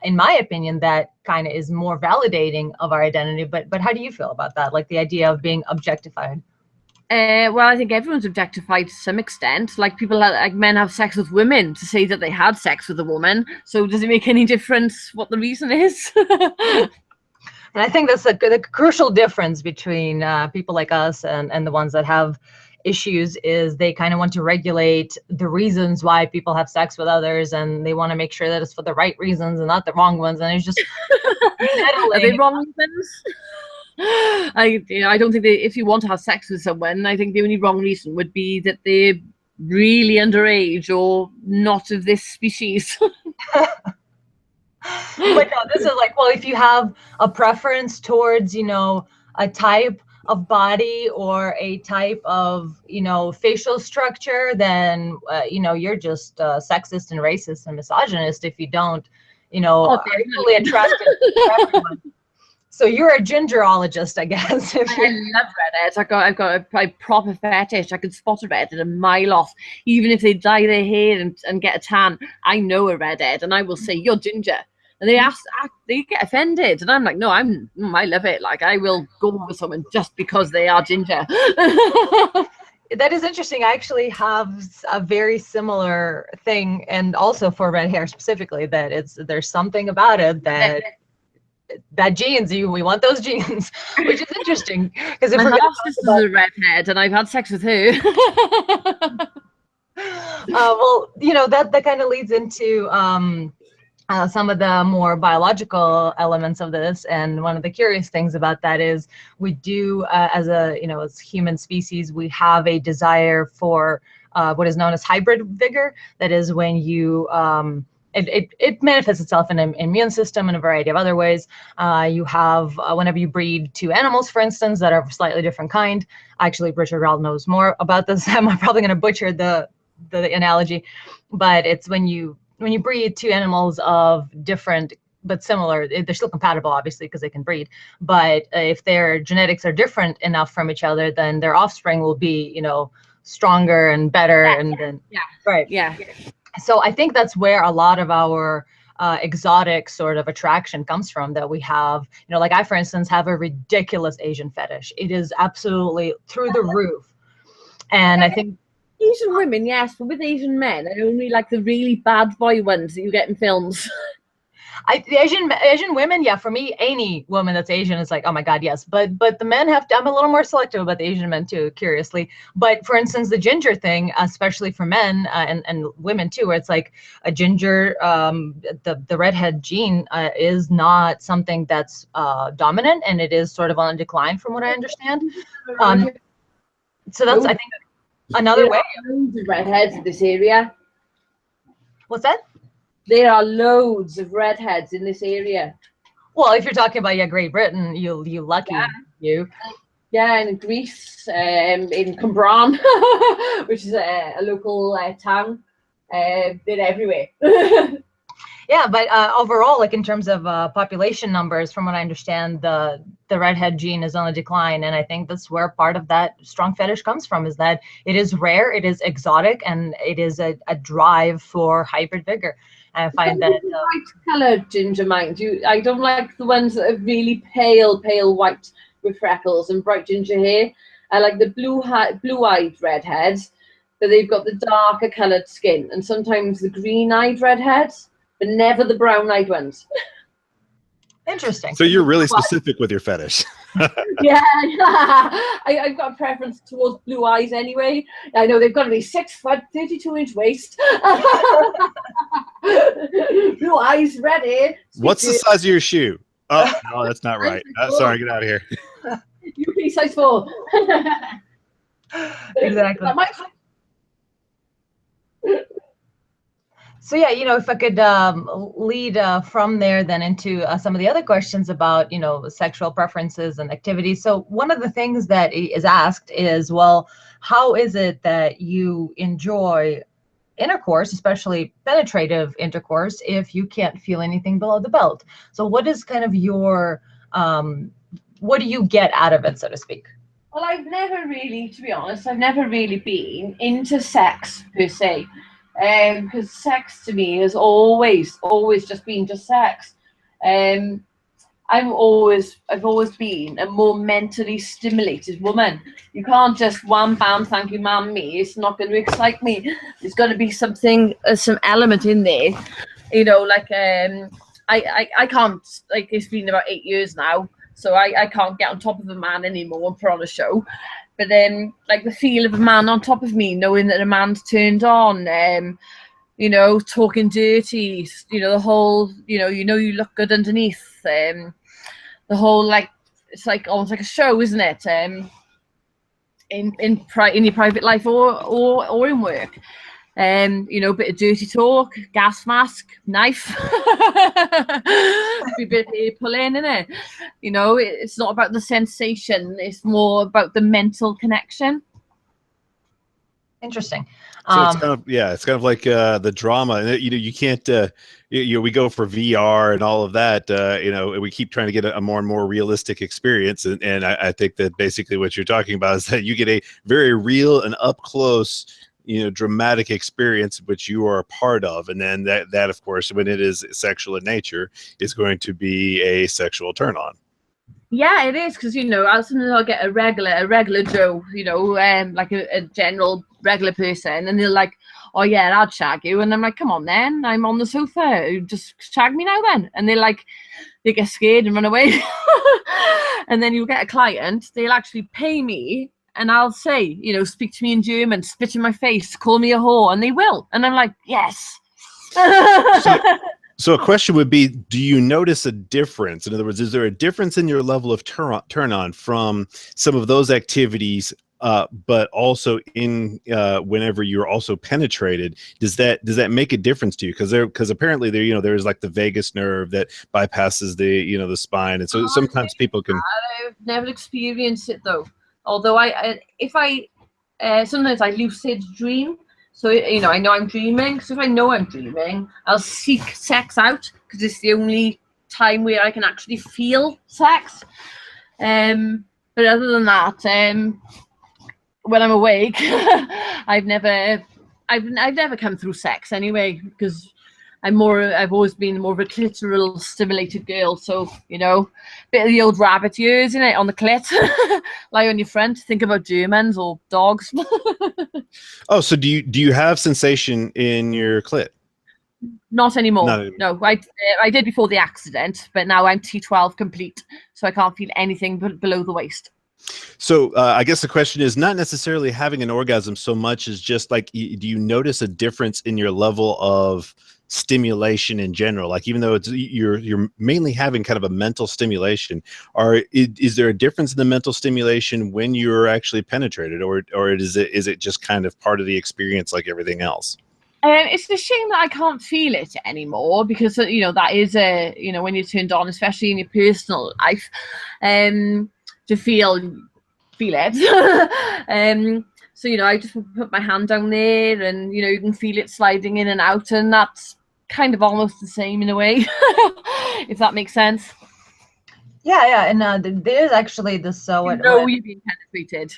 in my opinion, that kind of is more validating of our identity. But how do you feel about that? Like the idea of being objectified? Well, I think everyone's objectified to some extent. Like people, like men have sex with women to say that they had sex with a woman. So does it make any difference what the reason is? And I think that's the crucial difference between people like us and the ones that have issues, is they kind of want to regulate the reasons why people have sex with others, and they want to make sure that it's for the right reasons and not the wrong ones. And it's just are they wrong reasons? I don't think if you want to have sex with someone, I think the only wrong reason would be that they're really underage or not of this species. But no, this is like, well, if you have a preference towards, you know, a type of body or a type of, you know, facial structure, then you know, you're just sexist and racist and misogynist if you don't, you know, are equally attracted to everyone. So you're a gingerologist, I guess. I love redheads. I've got a proper fetish. I can spot a redhead a mile off, even if they dye their hair and get a tan. I know a redhead, and I will say, "You're ginger." And they get offended, and I'm like, "No, I love it. Like, I will go with someone just because they are ginger." That is interesting. I actually have a very similar thing, and also for red hair specifically, that there's something about it that that genes, we want those genes, which is interesting because if My we're going half to sister's a redhead, and I've had sex with her. well, that kind of leads into some of the more biological elements of this, and one of the curious things about that is we do, as human species, we have a desire for what is known as hybrid vigor. That is when you it manifests itself in an immune system in a variety of other ways. You have whenever you breed two animals, for instance, that are of a slightly different kind. Actually, Richard Rall knows more about this. I'm probably going to butcher the analogy, but it's when you breed two animals of different but similar, they're still compatible, obviously, because they can breed. But if their genetics are different enough from each other, then their offspring will be, stronger and better. Yeah. Right. Yeah. So I think that's where a lot of our exotic sort of attraction comes from, that we have, like I, for instance, have a ridiculous Asian fetish. It is absolutely through the roof. And I think Asian women, yes, but with Asian men, I only like the really bad boy ones that you get in films. The Asian women, yeah, for me, any woman that's Asian is like, oh my God, yes. But the men have to, I'm a little more selective about the Asian men too, curiously. But for instance, the ginger thing, especially for men and women too, where it's like a ginger, the redhead gene is not something that's dominant, and it is sort of on a decline from what I understand. So that's, I think, another way. Loads of redheads in this area. What's that? There are loads of redheads in this area. Well, if you're talking about Great Britain, you lucky you. Yeah, in Greece, in Cwmbran, which is a local town. They're everywhere. Yeah, but overall, like in terms of population numbers, from what I understand, the redhead gene is on the decline, and I think that's where part of that strong fetish comes from, is that it is rare, it is exotic, and it is a drive for hybrid vigor. And I find that light-colored ginger mind. I don't like the ones that are really pale white with freckles and bright ginger hair. I like the blue-eyed redheads, but they've got the darker coloured skin, and sometimes the green-eyed redheads, but never the brown-eyed ones. Interesting. So you're really specific with your fetish. Yeah. I've got a preference towards blue eyes anyway. I know they've got to be 6 foot, 32-inch waist. Blue eyes, red hair. What's the size of your shoe? Oh, no, that's not right. Sorry, get out of here. You be size 4. Exactly. So yeah, if I could lead from there then into some of the other questions about, sexual preferences and activities. So one of the things that is asked is, well, how is it that you enjoy intercourse, especially penetrative intercourse, if you can't feel anything below the belt? So what is kind of your, what do you get out of it, so to speak? Well, I've never really, to be honest, I've never really been into sex per se. Because sex to me has always just been just sex. I've always been a more mentally stimulated woman. You can't just wham bam, thank you, ma'am, me. It's not going to excite me. There's got to be something, some element in there. I can't, like, it's been about 8 years now, so I can't get on top of a man anymore and put on a show. But then, like, the feel of a man on top of me, knowing that a man's turned on, talking dirty, the whole, you look good underneath, the whole, like, it's like almost like a show, isn't it? In your private life or in work. Bit of dirty talk, gas mask, knife, be a bit of pulling, innit? It's not about the sensation, it's more about the mental connection. Interesting. So it's kind of like the drama, and you can't. We go for VR and all of that. We keep trying to get a more and more realistic experience, and I think that basically what you're talking about is that you get a very real and up close, dramatic experience which you are a part of, and then that of course, when it is sexual in nature, is going to be a sexual turn on. Yeah, it is, because sometimes I'll get a regular Joe, like a general regular person, and they're like, oh yeah, I'd shag you. And I'm like, come on then, I'm on the sofa, just shag me now then. And they get scared and run away. And then you'll get a client, they'll actually pay me, and I'll say, you know, speak to me in German, spit in my face, call me a whore, and they will. And I'm like, yes. So a question would be, do you notice a difference? In other words, is there a difference in your level of turn on from some of those activities, but also in whenever you're also penetrated? Does that make a difference to you? Because apparently there's like the vagus nerve that bypasses the spine, and so sometimes people can. I've never experienced it though. Although sometimes I lucid dream. So, you know, I know I'm dreaming. So if I know I'm dreaming, I'll seek sex out because it's the only time where I can actually feel sex. But other than that, when I'm awake, I've never come through sex anyway, because I've always been more of a clitoral stimulated girl. So, you know, bit of the old rabbit ears, in it, on the clit. Lie on your front, think about Germans or dogs. Oh, so do you have sensation in your clit? Not anymore. Not anymore. No, I did before the accident, but now I'm T12 complete, so I can't feel anything below the waist. So I guess the question is not necessarily having an orgasm so much as just like, do you notice a difference in your level of stimulation in general? Like, even though you're mainly having kind of a mental stimulation, is there a difference in the mental stimulation when you're actually penetrated, or is it just kind of part of the experience like everything else? It's a shame that I can't feel it anymore, because you know that is when you're turned on, especially in your personal life, to feel it. So, you know, I just put my hand down there, and you know, you can feel it sliding in and out, and that's kind of almost the same in a way, if that makes sense. Yeah, and there's actually this. You've been penetrated.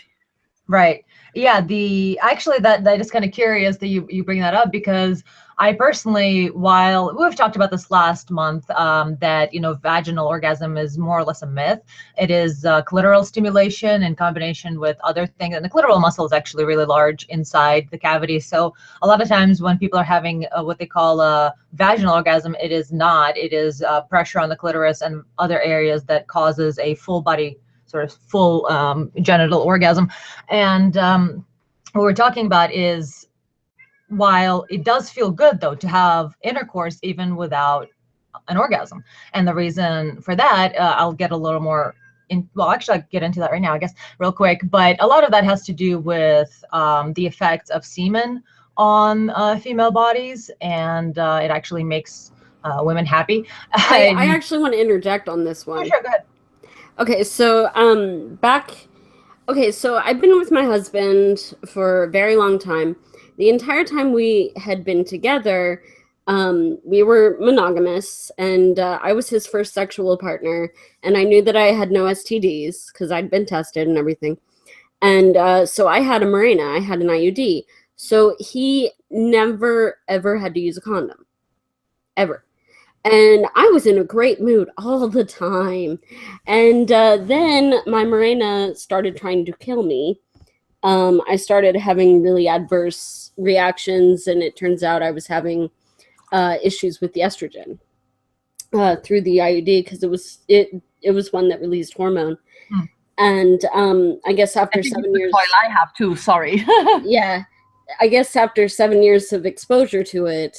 Right. Yeah. That is kind of curious that you bring that up, because I personally, while we've talked about this last month, that, you know, vaginal orgasm is more or less a myth. It is clitoral stimulation in combination with other things. And the clitoral muscle is actually really large inside the cavity. So a lot of times when people are having what they call a vaginal orgasm, it is not. It is pressure on the clitoris and other areas that causes a full body, sort of full genital orgasm. And what we're talking about is, while it does feel good though to have intercourse even without an orgasm, and the reason for that, I'll get a little more actually I'll get into that right now, I guess, real quick. But a lot of that has to do with the effects of semen on female bodies, and it actually makes women happy. I actually want to interject on this one. Oh, sure, go ahead. Okay, so so I've been with my husband for a very long time. The entire time we had been together, we were monogamous, and I was his first sexual partner, and I knew that I had no STDs because I'd been tested and everything. And so I had a Mirena, I had an IUD. So he never, ever had to use a condom, ever. And I was in a great mood all the time. And then my Mirena started trying to kill me. I started having really adverse reactions, and it turns out I was having issues with the estrogen through the IUD, because it was one that released hormone. And I guess after 7 years, I have too. Sorry. Yeah, I guess after 7 years of exposure to it,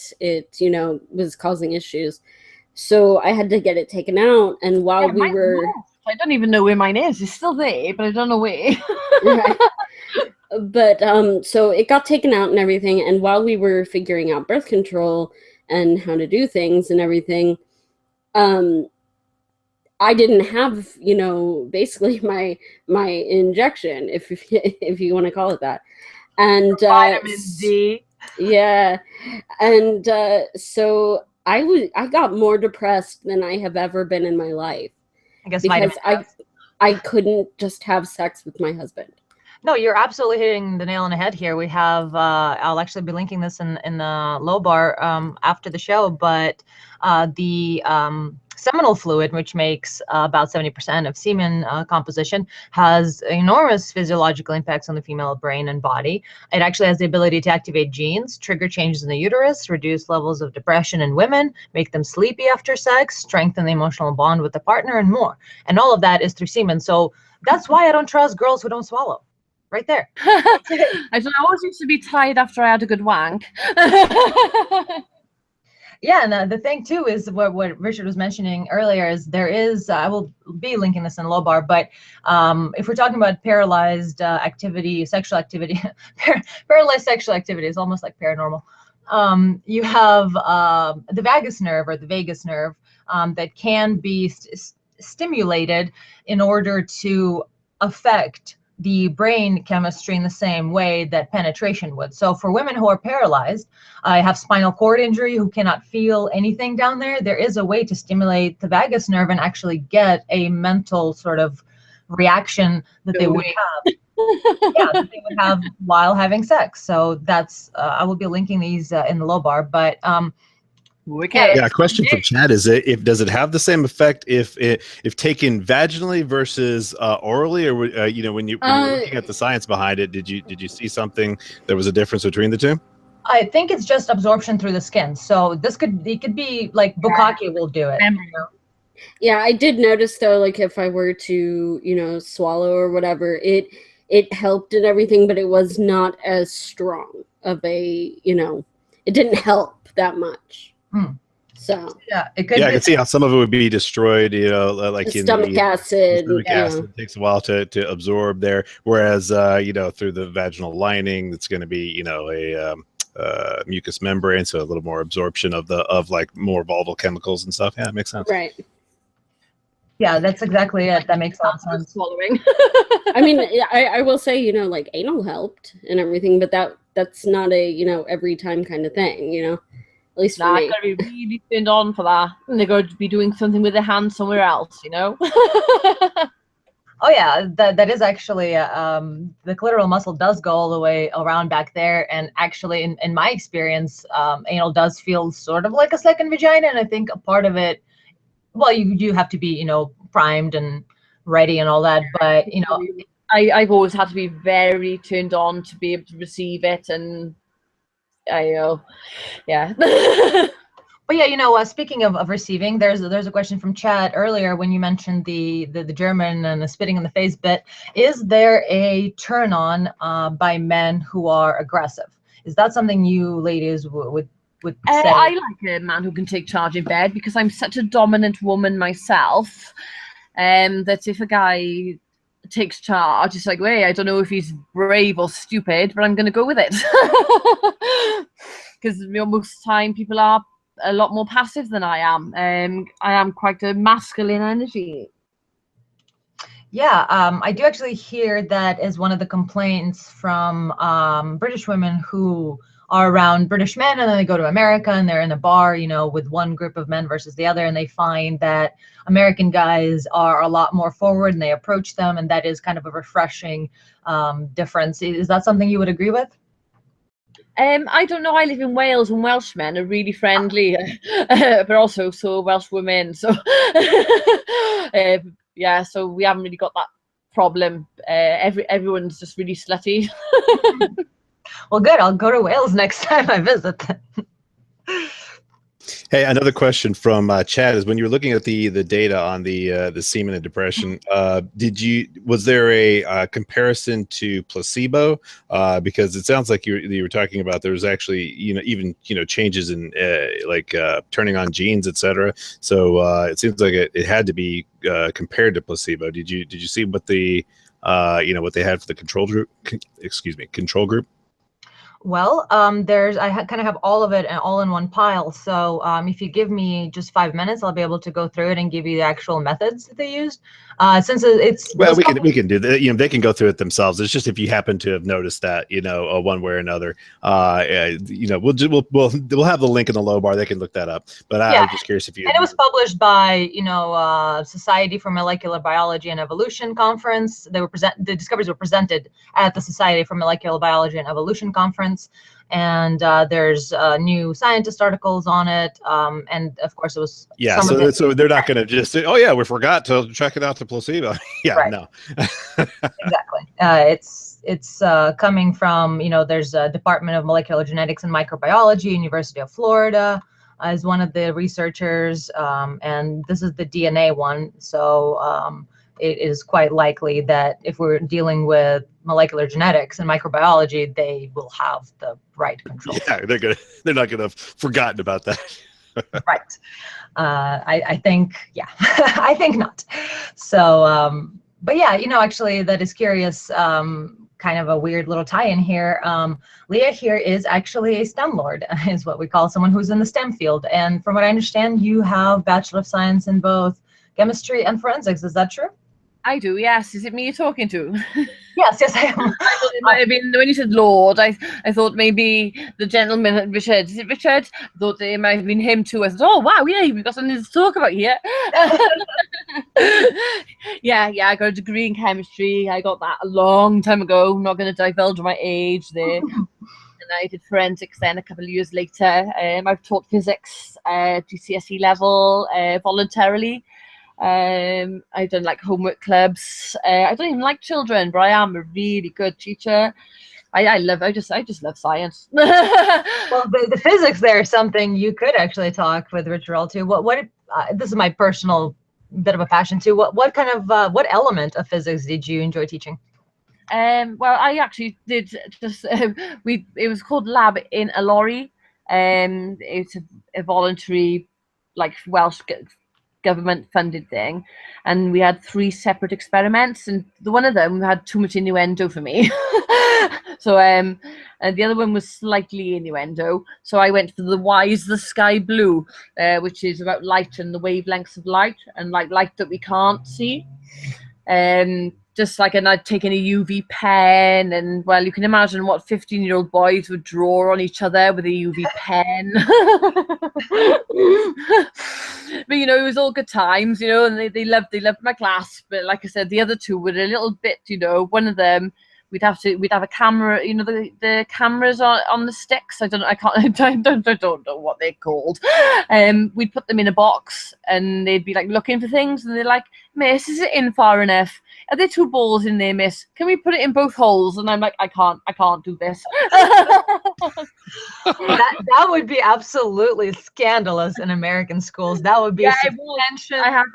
was causing issues. So I had to get it taken out. And while we were, I don't even know where mine is. It's still there, but I don't know where. Right. But so it got taken out and everything. And while we were figuring out birth control and how to do things and everything, I didn't have, basically my injection, if you want to call it that. And vitamin D. Yeah. And so I got more depressed than I have ever been in my life. I guess because I couldn't just have sex with my husband. No, you're absolutely hitting the nail on the head here. We have, I'll actually be linking this in the low bar after the show, but the seminal fluid, which makes about 70% of semen composition, has enormous physiological impacts on the female brain and body. It actually has the ability to activate genes, trigger changes in the uterus, reduce levels of depression in women, make them sleepy after sex, strengthen the emotional bond with the partner, and more. And all of that is through semen. So that's why I don't trust girls who don't swallow. Right there. I don't know, I always used to be tired after I had a good wank. Yeah, and the thing too is what Richard was mentioning earlier is there is, I will be linking this in low bar, but if we're talking about paralyzed activity, sexual activity, paralyzed sexual activity is almost like paranormal. You have the vagus nerve or the vagus nerve that can be stimulated in order to affect the brain chemistry in the same way that penetration would. So for women who are paralyzed, have spinal cord injury, who cannot feel anything down there, there is a way to stimulate the vagus nerve and actually get a mental sort of reaction that they would have. Yeah, that they would have while having sex. So that's, I will be linking these in the low bar, but okay. Yeah, a question from Chad is does it have the same effect if taken vaginally versus orally, or when you were looking at the science behind it, did you see something there was a difference between the two? I think it's just absorption through the skin. So it could be like bukkake will do it. Yeah, I did notice though, like if I were to, swallow or whatever, it helped and everything, but it was not as strong of a, it didn't help that much. So yeah, it could. Yeah, I can see how some of it would be destroyed. Like the stomach acid. Stomach acid takes a while to absorb there, whereas through the vaginal lining, it's going to be a mucous membrane, so a little more absorption of like more volatile chemicals and stuff. Yeah, it makes sense. Right. Yeah, that's exactly it. That makes a lot of sense. Swallowing. I mean, I will say, like anal helped and everything, but that's not a, every time kind of thing, At least for me. I've got to be really turned on for that. And they're going to be doing something with their hands somewhere else, Oh yeah, that is actually the clitoral muscle does go all the way around back there, and actually, in my experience, anal does feel sort of like a second vagina, and I think a part of it, well, you do have to be primed and ready and all that, but I've always had to be very turned on to be able to receive it, and yeah. But yeah, speaking of receiving, there's a question from Chad earlier when you mentioned the German and the spitting in the face bit. Is there a turn on by men who are aggressive? Is that something you ladies would say? I like a man who can take charge in bed because I'm such a dominant woman myself, that if a guy takes charge, it's like, wait, I don't know if he's brave or stupid, but I'm going to go with it. Because most of the time people are a lot more passive than I am. I am quite a masculine energy. Yeah, I do actually hear that as one of the complaints from British women who are around British men, and then they go to America and they're in a bar, with one group of men versus the other, and they find that American guys are a lot more forward and they approach them, and that is kind of a refreshing difference. Is that something you would agree with? I don't know. I live in Wales, and Welsh men are really friendly, but also so Welsh women. So yeah, so we haven't really got that problem. Everyone's just really slutty. Well, good. I'll go to Wales next time I visit. Hey, another question from Chad is: when you were looking at the data on the semen and depression, was there a comparison to placebo? Because it sounds like you were talking about there was actually even changes in turning on genes, etc. So it seems like it had to be compared to placebo. Did you see what the what they had for the control group? Control group. Well, kind of have all of it and all in one pile. So if you give me just 5 minutes, I'll be able to go through it and give you the actual methods that they used. Since it's Well, we can do that. You know, they can go through it themselves. It's just if you happen to have noticed that, you know, one way or another, you know, we'll have the link in the low bar. They can look that up. But I was just curious if you. And it was published by, you know, Society for Molecular Biology and Evolution conference. The discoveries were presented at the Society for Molecular Biology and Evolution conference. And there's new scientist articles on it. And of course, it was so they're not going to just say, "Oh yeah, we forgot to check it out to placebo." No. Exactly. It's coming from, you know, there's a Department of Molecular Genetics and Microbiology, University of Florida, as one of the researchers, and this is the DNA one. So it is quite likely that if we're dealing with molecular genetics and microbiology, they will have the right control. Yeah, they're not gonna have forgotten about that. Right. I think, yeah, I think not. So, but yeah, you know, actually, that is curious. Kind of a weird little tie-in here. Leah here is actually a STEM Lord, is what we call someone who's in the STEM field. And from what I understand, you have Bachelor of Science in both chemistry and forensics. Is that true? I do, yes. Is it me you're talking to? Yes, I am. I thought it might have been, when you said Lord, I thought maybe the gentleman, Richard. Is it Richard? I thought it might have been him too. I thought, oh, wow, yeah, we've got something to talk about here. Yeah, I got a degree in chemistry. I got that a long time ago. I'm not going to divulge my age there. And I did forensics then a couple of years later. I've taught physics GCSE level voluntarily. I've done like homework clubs. I don't even like children, but I am a really good teacher. I just love science. Well, the physics there is something you could actually talk with Richard Rall too. What this is my personal bit of a passion too. What kind of what element of physics did you enjoy teaching? Well, I actually did just it was called Lab in a Lorry. It's a voluntary, like, Welsh government funded thing, and we had 3 separate experiments, and one of them had too much innuendo for me. So and the other one was slightly innuendo, so I went for the Why is the Sky Blue, which is about light and the wavelengths of light, and like light that we can't see. Just like, and I'd taken a UV pen, and well, you can imagine what 15-year-old boys would draw on each other with a UV pen. But you know, it was all good times, you know, and they loved my class. But like I said, the other 2 were a little bit, you know, one of them we'd have a camera, you know, the cameras on the sticks. I don't know what they're called. We'd put them in a box, and they'd be like looking for things, and they're like, "Miss, is it in far enough? Are there 2 balls in there, miss? Can we put it in both holes?" And I'm like, I can't do this. That would be absolutely scandalous in American schools. That would be suspension. I had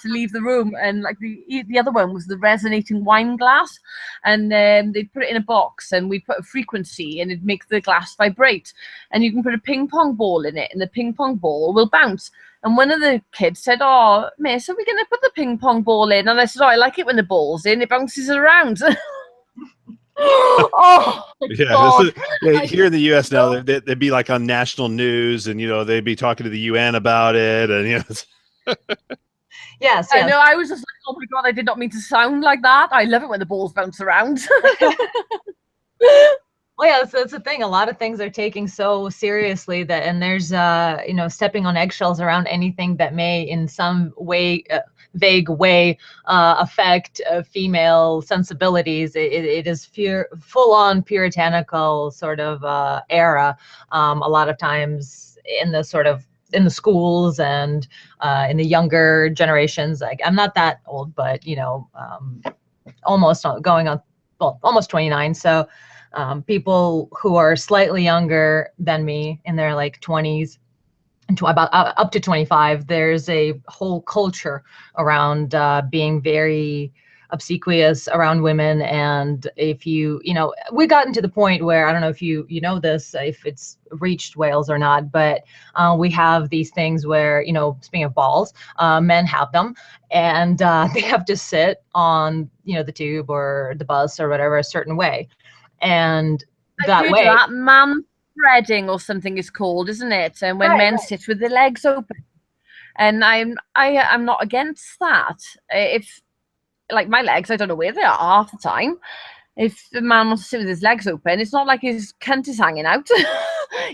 to leave the room, and like the other one was the resonating wine glass, and they'd put it in a box, and we'd put a frequency, and it'd make the glass vibrate, and you can put a ping pong ball in it, and the ping pong ball will bounce. And one of the kids said, "Oh, miss, are we going to put the ping pong ball in?" And I said, "Oh, I like it when the ball's in, it bounces around." Oh, yeah, here in the U.S. now, they'd be like on national news, and you know, they'd be talking to the UN about it, and you know. Yes. I know. I was just like, "Oh my god, I did not mean to sound like that." I love it when the balls bounce around. Well, yeah, that's the thing. A lot of things are taking so seriously that, and there's you know, stepping on eggshells around anything that may, in some way, vague way, affect female sensibilities. It is full-on puritanical sort of era. A lot of times in the schools and in the younger generations. Like, I'm not that old, but you know, almost going on, well, almost 29. So. People who are slightly younger than me, in their like 20s and about up to 25, there's a whole culture around being very obsequious around women. And if you know, we gotten to the point where, I don't know if you know this, if it's reached Wales or not, but we have these things where, you know, speaking of balls, men have them, and they have to sit on, you know, the tube or the bus or whatever a certain way. And that way. That man spreading or something is called, isn't it? And when men sit with their legs open, and I'm not against that. If like my legs, I don't know where they are half the time. If the man wants to sit with his legs open, it's not like his cunt is hanging out.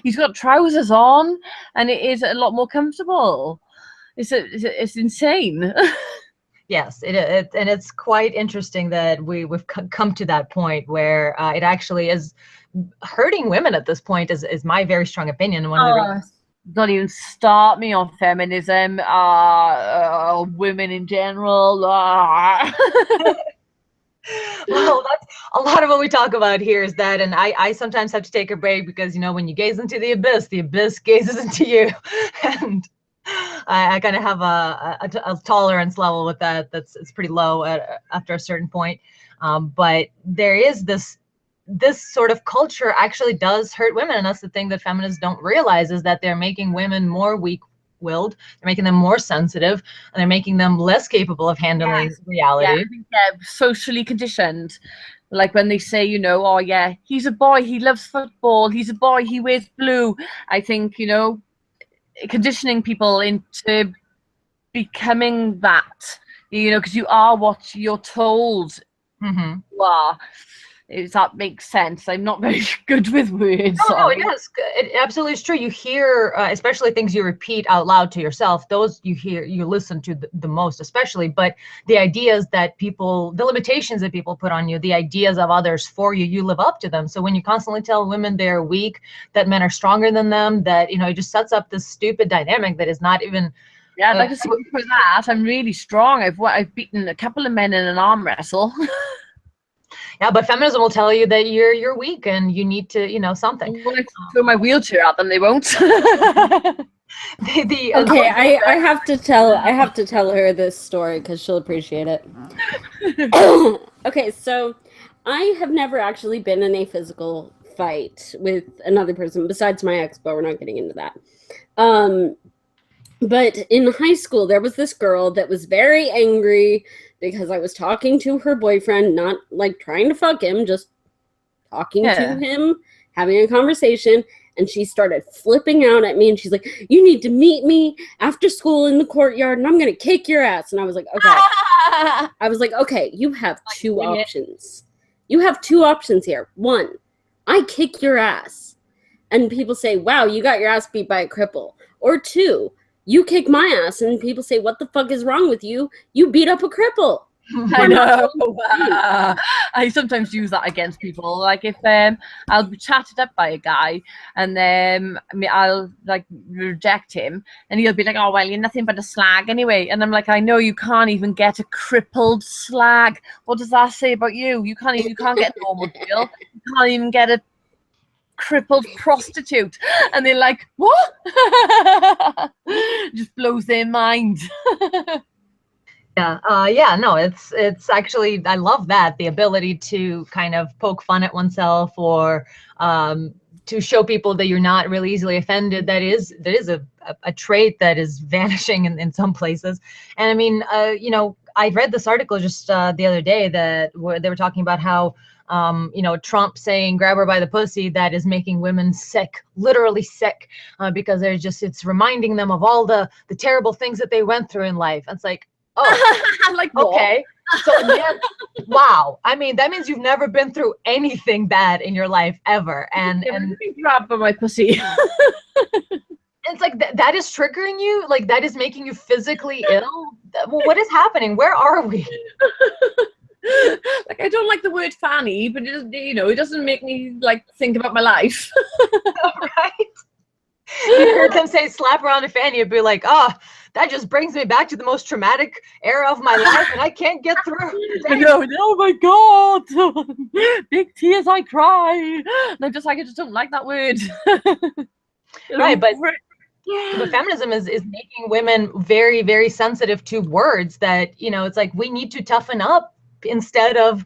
He's got trousers on, and it is a lot more comfortable. It's insane. Yes, and it's quite interesting that we've come to that point where it actually is hurting women at this point. Is my very strong opinion. One of the reasons. Don't even start me on feminism. Women in general. Well, that's a lot of what we talk about here is that, and I sometimes have to take a break because, you know, when you gaze into the abyss gazes into you. And I kind of have a tolerance level with that. It's pretty low after a certain point. But there is this sort of culture actually does hurt women. And that's the thing that feminists don't realize, is that they're making women more weak-willed, they're making them more sensitive, and they're making them less capable of handling reality. Yeah, I think they're socially conditioned. Like when they say, you know, oh yeah, he's a boy, he loves football, he's a boy, he wears blue. I think, you know, conditioning people into becoming that, you know, because you are what you're told you are. If that makes sense. I'm not very good with words. No, it is. It absolutely is true. You hear, especially things you repeat out loud to yourself, those you listen to the most, especially. But the ideas that people, the limitations that people put on you, the ideas of others for you, you live up to them. So when you constantly tell women they're weak, that men are stronger than them, that, you know, it just sets up this stupid dynamic that is not even. Yeah, I'd like to see for that. I'm really strong. I've beaten a couple of men in an arm wrestle. Yeah, but feminism will tell you that you're weak and you need to, you know, something. When I throw my wheelchair at them, they won't. Okay, I have to tell her this story because she'll appreciate it. Okay, so I have never actually been in a physical fight with another person besides my ex, but we're not getting into that. But in high school, there was this girl that was very angry because I was talking to her boyfriend, not like trying to fuck him, just talking to him, having a conversation. And she started flipping out at me. And she's like, you need to meet me after school in the courtyard and I'm going to kick your ass. And I was like, okay. I was like, okay, you have two options. You have two options here. One, I kick your ass. And people say, wow, you got your ass beat by a cripple. Or two, you kick my ass and people say, what the fuck is wrong with you? You beat up a cripple. I know. I sometimes use that against people. Like if I'll be chatted up by a guy and then I'll like reject him and he'll be like, oh well, you're nothing but a slag anyway. And I'm like, I know you can't even get a crippled slag. What does that say about you? You can't get a normal deal. You can't even get a crippled prostitute. And they're like, what? Just blows their mind. No, it's actually, I love that, the ability to kind of poke fun at oneself or to show people that you're not really easily offended. That is a trait that is vanishing in some places. And I mean, you know, I read this article just the other day that they were talking about how you know, Trump saying grab her by the pussy, that is making women sick, literally sick, because it's reminding them of all the terrible things that they went through in life. And it's like, oh, like, okay. So yeah, wow. I mean, that means you've never been through anything bad in your life ever. And grabbed by my pussy. It's like that is triggering you, like that is making you physically ill. What is happening? Where are we? Like I don't like the word fanny, but it, you know, it doesn't make me like think about my life. Right? You hear them say slap around a fanny, you'd be like, oh, that just brings me back to the most traumatic era of my life and I can't get through. I know, oh my god, big tears I cry. And I'm just like, I just don't like that word. Right, but feminism is making women very, very sensitive to words that, you know, it's like we need to toughen up instead of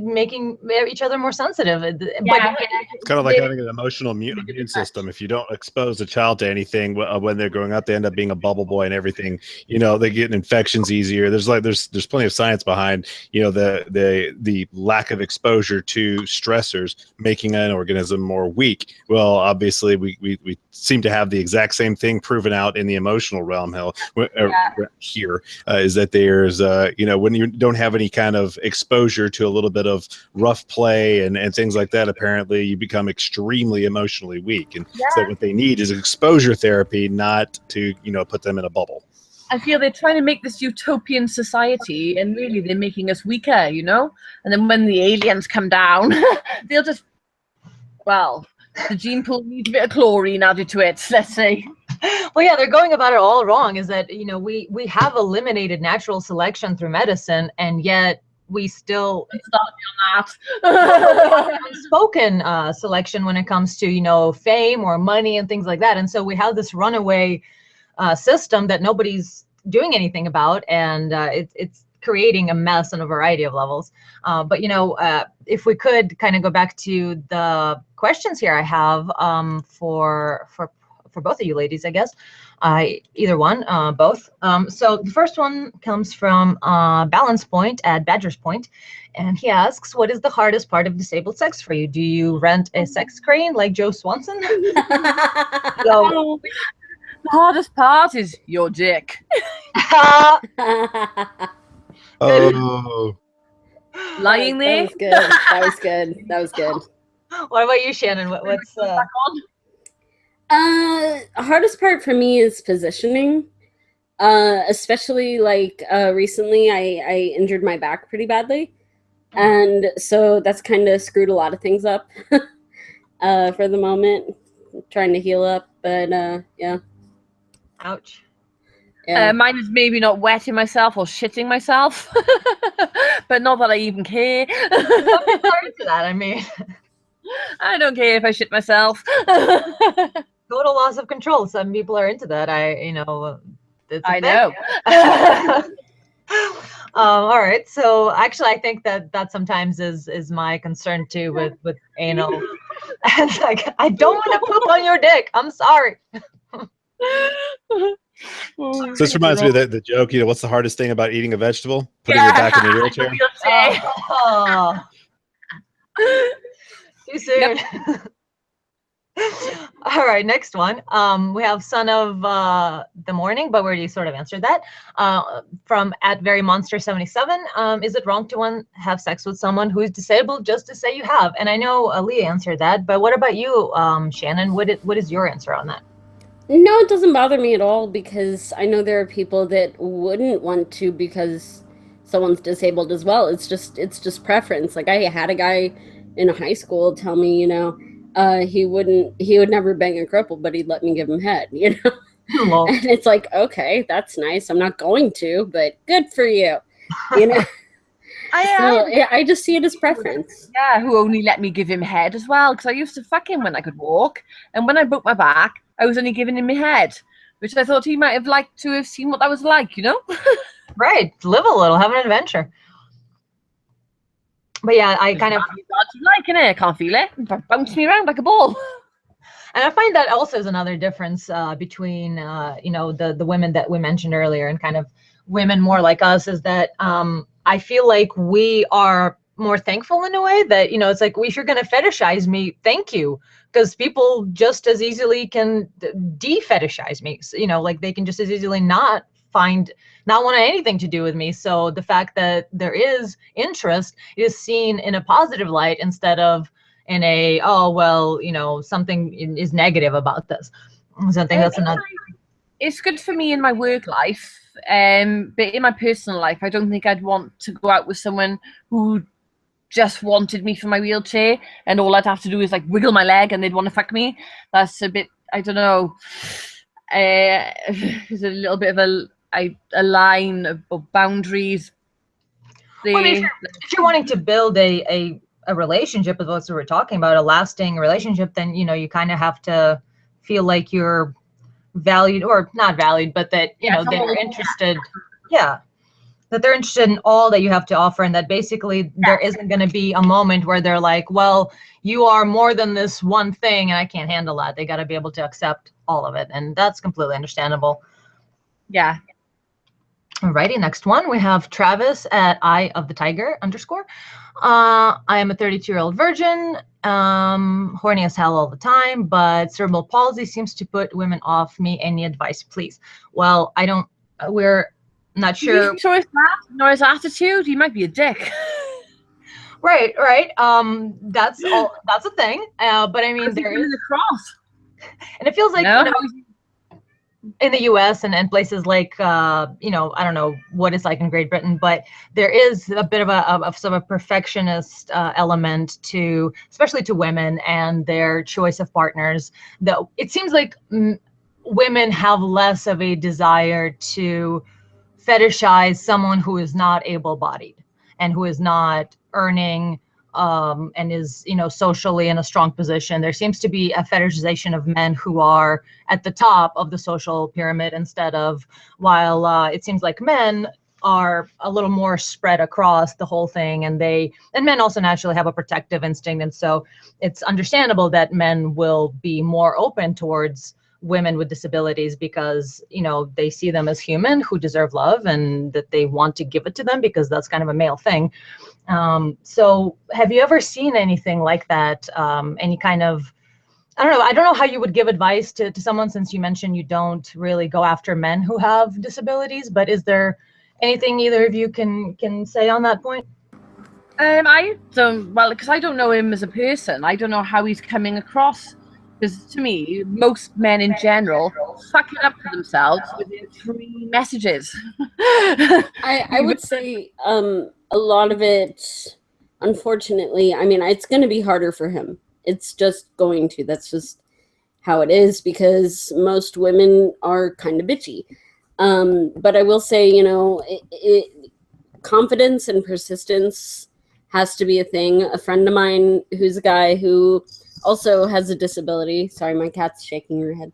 making each other more sensitive. But it's kind of like having an emotional immune system. If you don't expose a child to anything when they're growing up, they end up being a bubble boy and everything. You know, they get infections easier. There's plenty of science behind, you know, the lack of exposure to stressors making an organism more weak. Well, obviously we seem to have the exact same thing proven out in the emotional realm. Here is that there's you know, when you don't have any kind of exposure to a little bit of rough play and things like that, apparently you become extremely emotionally weak. And so what they need is exposure therapy, not to, you know, put them in a bubble. I feel they're trying to make this utopian society, and really they're making us weaker, you know? And then when the aliens come down, they'll just, well, the gene pool needs a bit of chlorine added to it, let's say. Well, yeah, they're going about it all wrong. Is that, you know, we have eliminated natural selection through medicine, and yet we still unspoken selection when it comes to, you know, fame or money and things like that. And so we have this runaway system that nobody's doing anything about, and it's creating a mess on a variety of levels. But, you know, if we could kind of go back to the questions here I have for both of you ladies, I guess. Either one, both. So the first one comes from Balance Point at Badger's Point, and he asks, what is the hardest part of disabled sex for you? Do you rent a sex crane like Joe Swanson? So, the hardest part is your dick. Oh, Lying there. That was good. That was good. That was good. What about you, Shannon? What's hardest part for me is positioning. Especially like recently I injured my back pretty badly. And so that's kind of screwed a lot of things up for the moment. Trying to heal up, but yeah. Ouch. Yeah. Mine is maybe not wetting myself or shitting myself, but not that I even care. Some people are into that. I mean, I don't care if I shit myself. total loss of control. Some people are into that. I know. All right. So actually, I think that sometimes is my concern too with anal. And it's like, I don't want to poop on your dick. I'm sorry. So this reminds me of the joke, you know, what's the hardest thing about eating a vegetable? Putting your back in the wheelchair. Oh. Too soon. Yep. All right, next one. We have Son of the Morning, but we already sort of answered that. From @verymonster77. Is it wrong to have sex with someone who is disabled just to say you have? And I know Leah answered that, but what about you, Shannon? What is your answer on that? No, it doesn't bother me at all, because I know there are people that wouldn't want to because someone's disabled as well. It's just preference. Like, I had a guy in high school tell me, you know, he would never bang a cripple, but he'd let me give him head, you know. And it's like, okay, that's nice. I'm not going to, but good for you, you know. I just see it as preference. Yeah, who only let me give him head as well, because I used to fuck him when I could walk, and when I broke my back, I was only giving him my head, which I thought he might have liked to have seen what that was like, you know? Right, live a little, have an adventure. But yeah, I kind of liking it. I can't feel it. Bounce me around like a ball. And I find that also is another difference between you know, the women that we mentioned earlier and kind of women more like us, is that I feel like we are more thankful in a way that, you know, it's like, if you're going to fetishize me, thank you, because people just as easily can de-fetishize me. So, you know, like, they can just as easily not want anything to do with me. So the fact that there is interest is seen in a positive light instead of in a, oh, well, you know, something is negative about this. So I think that's another. It's good for me in my work life, but in my personal life, I don't think I'd want to go out with someone who just wanted me for my wheelchair, and all I'd have to do is like wiggle my leg and they'd want to fuck me. That's a bit, I don't know. There's a little bit of a line of boundaries. Well, I mean, if you're wanting to build a relationship with what we're talking about, a lasting relationship, then, you know, you kind of have to feel like you're valued, or not valued, but that, you know, they're interested. Yeah. that they're interested in all that you have to offer, and that basically there isn't going to be a moment where they're like, well, you are more than this one thing and I can't handle that. They got to be able to accept all of it, and that's completely understandable. Yeah. Alrighty, next one we have Travis at Eye of the Tiger _. I am a 32-year-old virgin, horny as hell all the time, but cerebral palsy seems to put women off me. Any advice, please? Well, we're not sure. You sure it's that? Nor his attitude? He might be a dick. Right. That's a thing. But I mean, there is the cross. And it feels like, No? in the US and places like, I don't know what it's like in Great Britain, but there is a bit of a perfectionist element to, especially to women and their choice of partners. Though it seems like women have less of a desire to fetishize someone who is not able-bodied and who is not earning and is, socially in a strong position. There seems to be a fetishization of men who are at the top of the social pyramid instead of, while it seems like men are a little more spread across the whole thing, and men also naturally have a protective instinct, and so it's understandable that men will be more open towards women with disabilities because they see them as human who deserve love and that they want to give it to them because that's kind of a male thing. So have you ever seen anything like that? Any kind of, I don't know how you would give advice to someone, since you mentioned you don't really go after men who have disabilities, but is there anything either of you can say on that point? I don't, because I don't know him as a person. I don't know how he's coming across. Because to me, most men in general suck it up for themselves within 3 messages. I would say a lot of it, unfortunately, I mean, it's going to be harder for him. It's just going to. That's just how it is, because most women are kind of bitchy. But I will say, confidence and persistence has to be a thing. A friend of mine who's a guy who also has a disability. Sorry, my cat's shaking her head.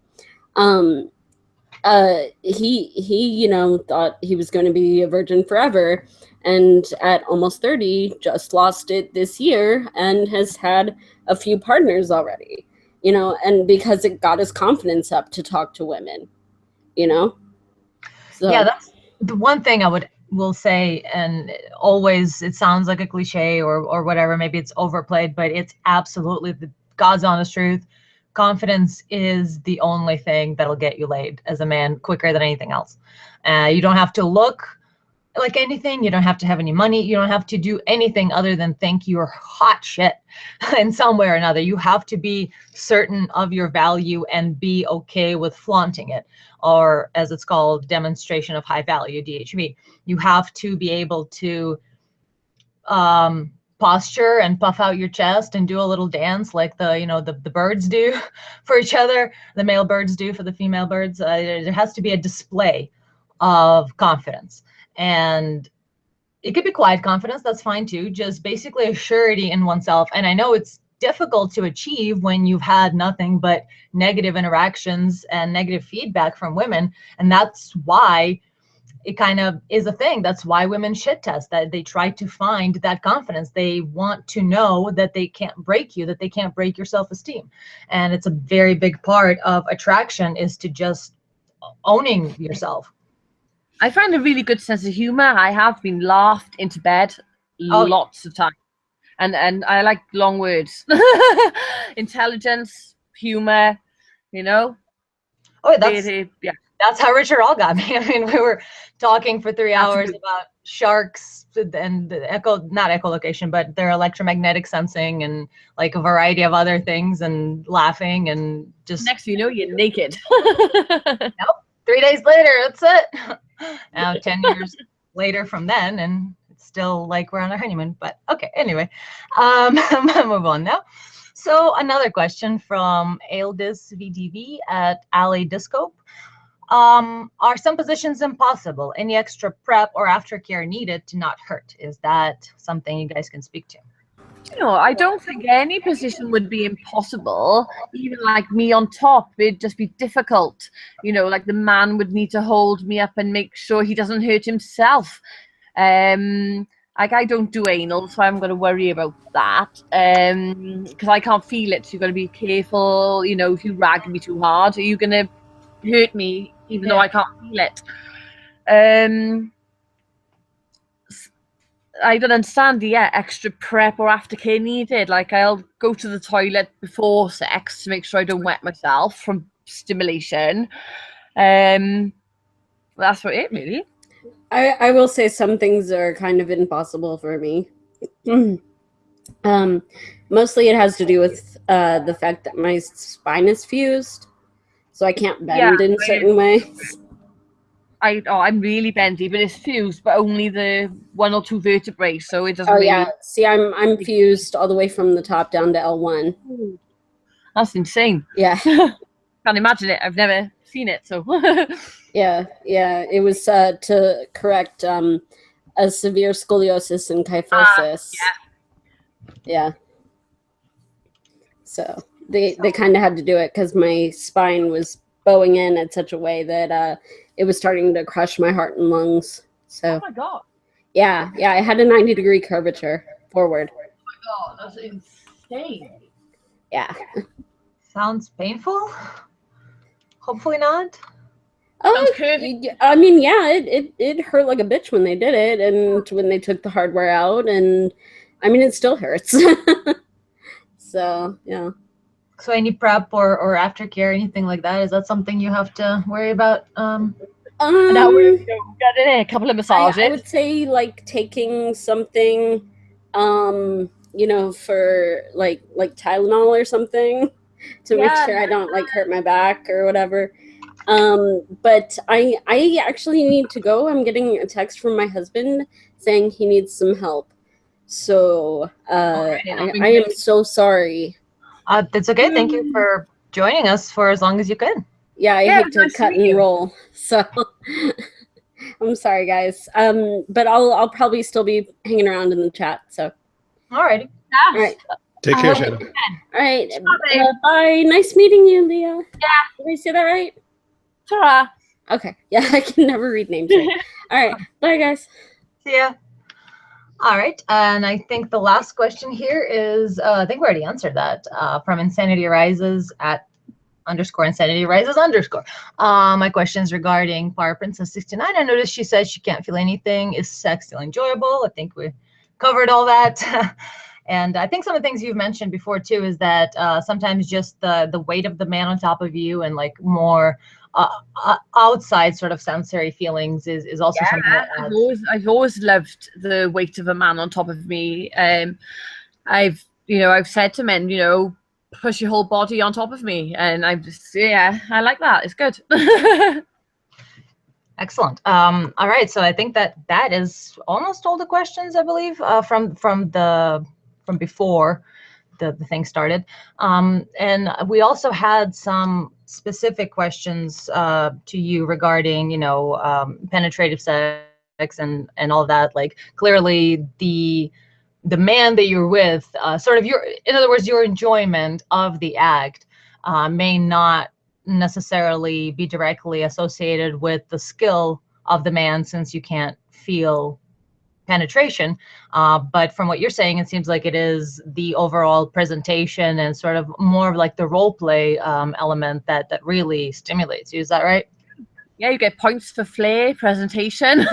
He thought he was going to be a virgin forever, and at almost 30 just lost it this year and has had a few partners already, and because it got his confidence up to talk to women, so yeah, that's the one thing will say, and always it sounds like a cliche or whatever, maybe it's overplayed, but it's absolutely the God's honest truth. Confidence is the only thing that'll get you laid as a man quicker than anything else. You don't have to look like anything. You don't have to have any money. You don't have to do anything other than think you're hot shit in some way or another. You have to be certain of your value and be okay with flaunting it, or as it's called, demonstration of high value, DHV. You have to be able to posture and puff out your chest and do a little dance like the birds do for each other, the male birds do for the female birds. There has to be a display of confidence, and it could be quiet confidence, that's fine too, just basically a surety in oneself. And I know it's difficult to achieve when you've had nothing but negative interactions and negative feedback from women, and that's why it kind of is a thing. That's why women shit test, that they try to find that confidence. They want to know that they can't break you, that they can't break your self-esteem. And it's a very big part of attraction, is to just owning yourself. I find a really good sense of humor. I have been laughed into bed lots of times. And I like long words. Intelligence, humor, Oh, that's how Richard Rall got me. I mean, we were talking for 3 hours about sharks and not echolocation, but their electromagnetic sensing and like a variety of other things, and laughing, and just next you know, you're naked. Nope. 3 days later, that's it. Now 10 years later from then, and it's still like we're on our honeymoon. But okay, anyway, move on now. So another question from Aildis VDV at Alley Discope. Are some positions impossible? Any extra prep or aftercare needed to not hurt? Is that something you guys can speak to? I don't think any position would be impossible. Even like me on top, it'd just be difficult. Like the man would need to hold me up and make sure he doesn't hurt himself. Like I don't do anal, so I'm going to worry about that. Because I can't feel it, so you've got to be careful. You know, if you rag me too hard, are you going to hurt me even though I can't feel it? I don't understand the extra prep or aftercare needed. Like I'll go to the toilet before sex to make sure I don't wet myself from stimulation. That's what it really. I will say some things are kind of impossible for me. Mostly it has to do with the fact that my spine is fused, so I can't bend in certain ways. I'm really bendy, but it's fused, but only the 1 or 2 vertebrae, so it doesn't really. Yeah, see, I'm fused all the way from the top down to L1. That's insane. Yeah. Can't imagine it. I've never seen it, so. Yeah. It was to correct a severe scoliosis and kyphosis. Yeah. So they kind of had to do it because my spine was bowing in at such a way that it was starting to crush my heart and lungs. So. Oh my god. Yeah, I had a 90-degree curvature forward. Oh my god, that's insane. Yeah. Sounds painful. Hopefully not. Oh, I mean, yeah, it hurt like a bitch when they did it, and when they took the hardware out, and I mean, it still hurts. So, yeah. So any prep or aftercare, anything like that, is that something you have to worry about? Now we're getting a couple of massages. I would say like taking something, you know, for like Tylenol or something to make sure I don't like hurt my back or whatever. But I actually need to go. I'm getting a text from my husband saying he needs some help. So I am so sorry. That's okay. Thank you for joining us for as long as you could. Yeah, I hate to cut and roll. So I'm sorry, guys. But I'll probably still be hanging around in the chat. So alrighty. All right. Take care, Shannon. All right. Bye. Nice meeting you, Leah. Yeah. Did I say that right? Ta-ra. Okay. Yeah, I can never read names right. All right. Bye, guys. See ya. All right. And I think the last question here is, I think we already answered that, from Insanity Arises at _Insanity Arises _. My question is regarding ParaPrincess 69. I noticed she says she can't feel anything. Is sex still enjoyable? I think we covered all that. And I think some of the things you've mentioned before too is that sometimes just the weight of the man on top of you and like more outside sort of sensory feelings is also something that adds. I've always loved the weight of a man on top of me. I've said to men, push your whole body on top of me, and I like that. It's good. Excellent. All right, so I think that is almost all the questions, I believe, from before the thing started. And we also had some specific questions to you regarding, penetrative sex and all of that. Like clearly the man that you're with, in other words, your enjoyment of the act may not necessarily be directly associated with the skill of the man, since you can't feel penetration, but from what you're saying, it seems like it is the overall presentation and sort of more of like the role play element that really stimulates you. Is that right? Yeah, you get points for flair, presentation,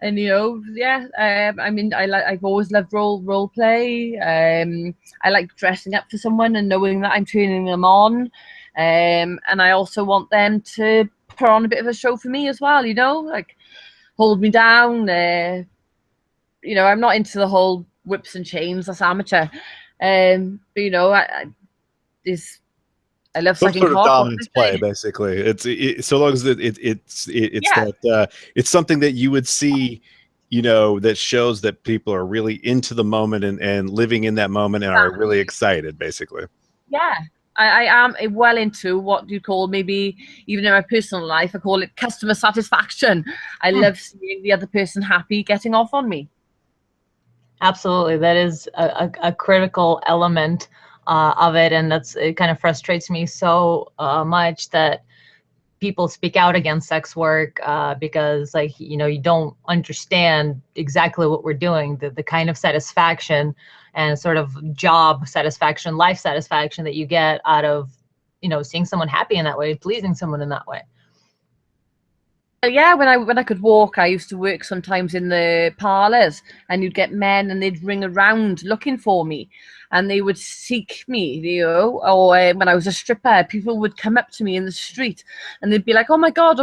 and I've always loved role play. I like dressing up for someone and knowing that I'm turning them on, and I also want them to put on a bit of a show for me as well. Like hold me down. I'm not into the whole whips and chains. That's amateur. But I love some sucking sort of cock, dominance play, basically. It's so long as it's something that you would see, that shows that people are really into the moment and living in that moment and are really excited, basically. Yeah. I am well into what you call, maybe even in my personal life, I call it customer satisfaction. I love seeing the other person happy, getting off on me. Absolutely. That is a critical element of it. And it kind of frustrates me so much that people speak out against sex work because, like, you know, you don't understand exactly what we're doing, the kind of satisfaction and sort of job satisfaction, life satisfaction that you get out of, you know, seeing someone happy in that way, pleasing someone in that way. Yeah, when I could walk, I used to work sometimes in the parlours, and you'd get men and they'd ring around looking for me, and they would seek me, you know. Or when I was a stripper, people would come up to me in the street and they'd be like, oh my God,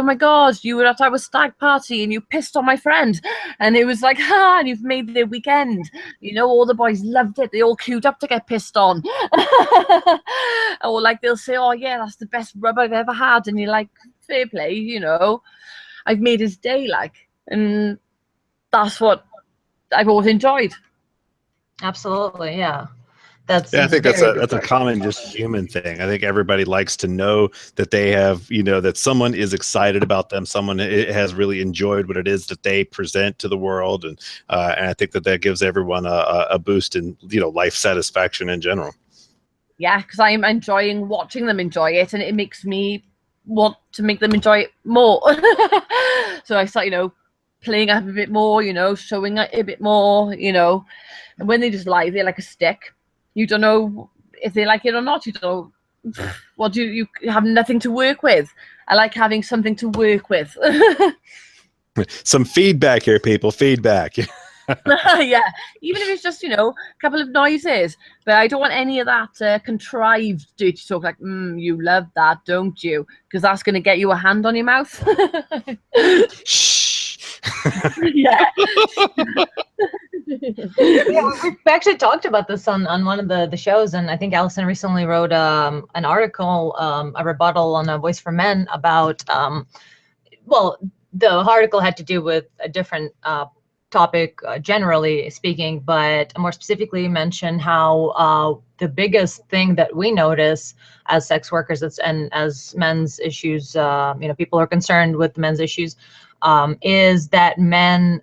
you were at our stag party and you pissed on my friend. And it was like, ha, and you've made their weekend. You know, all the boys loved it. They all queued up to get pissed on. Or like they'll say, oh yeah, that's the best rub I've ever had. And you're like, fair play, you know. I've made his day, like, and that's what I've always enjoyed. Absolutely, yeah. I think that's a common just human thing. I think everybody likes to know that they have, you know, that someone is excited about them, someone has really enjoyed what it is that they present to the world, and I think that gives everyone a boost in, you know, life satisfaction in general. Yeah, because I'm enjoying watching them enjoy it, and it makes me want to make them enjoy it more. So I start, you know, playing up a bit more, you know, showing it a bit more, you know. And when they just lie there like a stick, you don't know if they like it or not. You don't know. What do you have? Nothing to work with. I like having something to work with. Some feedback here, people. Feedback. Yeah, even if it's just, you know, a couple of noises, but I don't want any of that contrived dirty talk like, you love that, don't you? Because that's going to get you a hand on your mouth. Shh. Yeah. Yeah, we've actually talked about this on one of the shows, and I think Allison recently wrote an article, a rebuttal on Voice for Men about, well, the article had to do with a different topic, generally speaking, but more specifically mentioned how the biggest thing that we notice as sex workers and as men's issues, you know, people are concerned with men's issues, is that men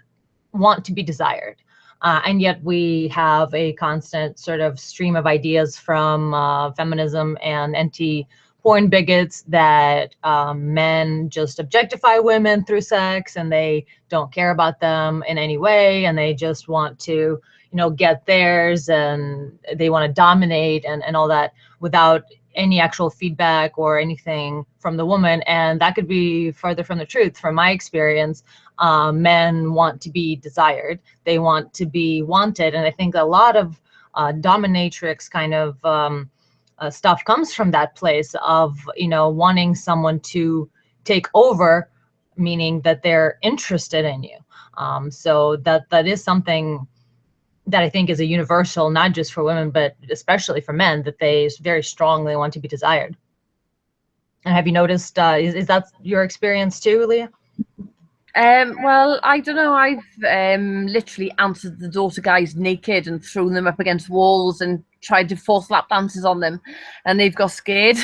want to be desired. And yet we have a constant sort of stream of ideas from feminism and anti-porn bigots that men just objectify women through sex and they don't care about them in any way, and they just want to, you know, get theirs, and they want to dominate and all that without any actual feedback or anything from the woman. And that could be further from the truth. From my experience, men want to be desired. They want to be wanted. And I think a lot of dominatrix kind of stuff comes from that place of, you know, wanting someone to take over, meaning that they're interested in you. So that is something that I think is a universal, not just for women, but especially for men, that they very strongly want to be desired. And have you noticed, is that your experience too, Leah? Well, I don't know. I've literally answered the door to guys naked and thrown them up against walls and tried to force lap dances on them, and they've got scared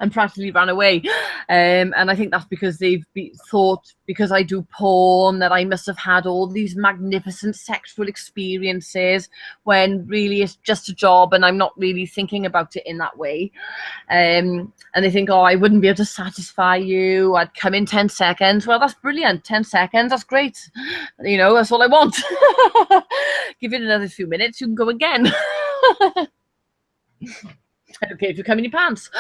and practically ran away. And I think that's because they've thought, because I do porn, that I must have had all these magnificent sexual experiences, when really it's just a job and I'm not really thinking about it in that way. And they think, oh, I wouldn't be able to satisfy you. I'd come in 10 seconds. Well, that's brilliant. 10 seconds, that's great. You know, that's all I want. Give it another few minutes, you can go again. Okay, if you come in your pants.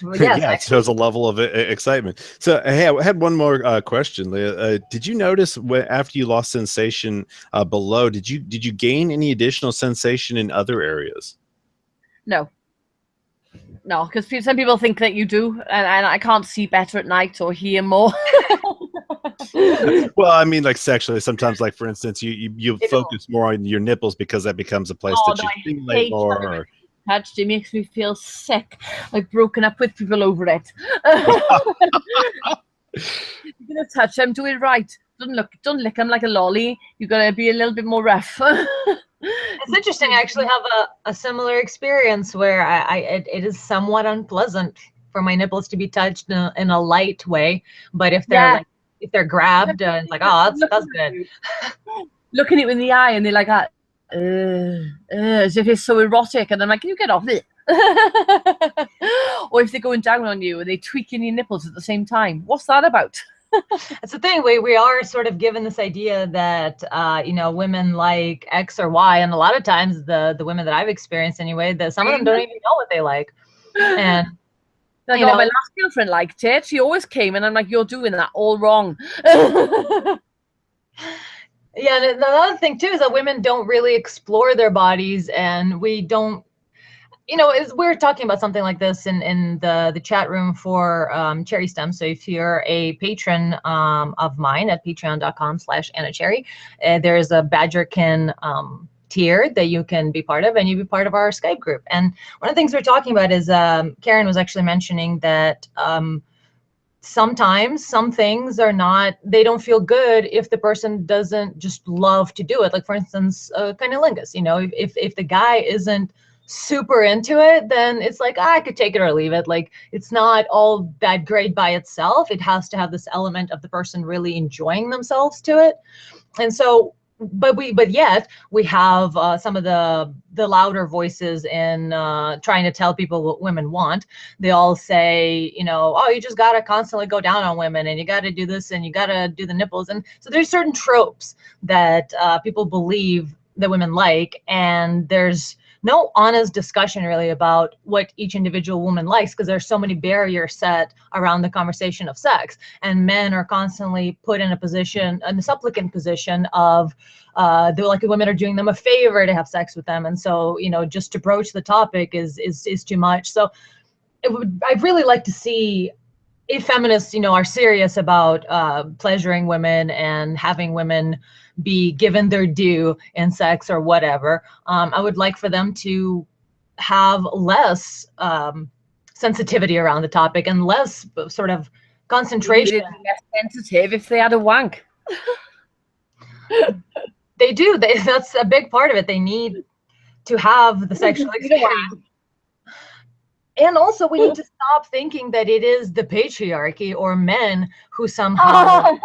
Well, yes, yeah, it shows a level of excitement. So, hey, I had one more question, Leah. Did you notice after you lost sensation below, did you gain any additional sensation in other areas? No, because some people think that you do, and I can't see better at night or hear more. Well, I mean, like sexually, sometimes, like for instance, you focus more on your nipples because that becomes a place that you stimulate more. Or... Touched, it makes me feel sick. I've broken up with people over it. You're gonna touch them, do it right. Don't lick them like a lolly. You gotta be a little bit more rough. It's interesting. I actually have a similar experience where it is somewhat unpleasant for my nipples to be touched in a light way, but if they're if they're grabbed, it's like, oh, that's good. Looking at it in the eye, and they're like that, as if it's so erotic, and I'm like, can you get off it? Or if they're going down on you and they're tweaking your nipples at the same time. What's that about? That's the thing. We are sort of given this idea that you know, women like X or Y, and a lot of times the women that I've experienced anyway, that some of them don't even know what they like. And like, you oh, know, my last girlfriend liked it. She always came, and I'm like, you're doing that all wrong. yeah, and another thing too is that women don't really explore their bodies, and we don't. You know, we're talking about something like this in the chat room for CherrySTEM. So if you're a patron of mine at patreon.com/AnnaCherry, there's a Badgerkin tier that you can be part of, and you be part of our Skype group. And one of the things we're talking about is Karen was actually mentioning that sometimes some things are not, they don't feel good if the person doesn't just love to do it. Like, for instance, cunnilingus, you know, if the guy isn't super into it, then it's like, I could take it or leave it. Like, it's not all that great by itself. It has to have this element of the person really enjoying themselves to it. And so, but yet we have some of the louder voices in trying to tell people what women want. They all say, you know, oh, you just got to constantly go down on women, and you got to do this, and you got to do the nipples. And so there's certain tropes that people believe that women like, and there's no honest discussion really about what each individual woman likes, because there's so many barriers set around the conversation of sex, and men are constantly put in a position, in a supplicant position of they're like, women are doing them a favor to have sex with them, and so, you know, just to broach the topic is too much. So I'd really like to see if feminists, you know, are serious about pleasuring women and having women be given their due in sex or whatever. I would like for them to have less sensitivity around the topic and less sort of concentration. They'd be less sensitive if they had a wank. They do. That's a big part of it. They need to have the sexual experience. And also, we need to stop thinking that it is the patriarchy or men who somehow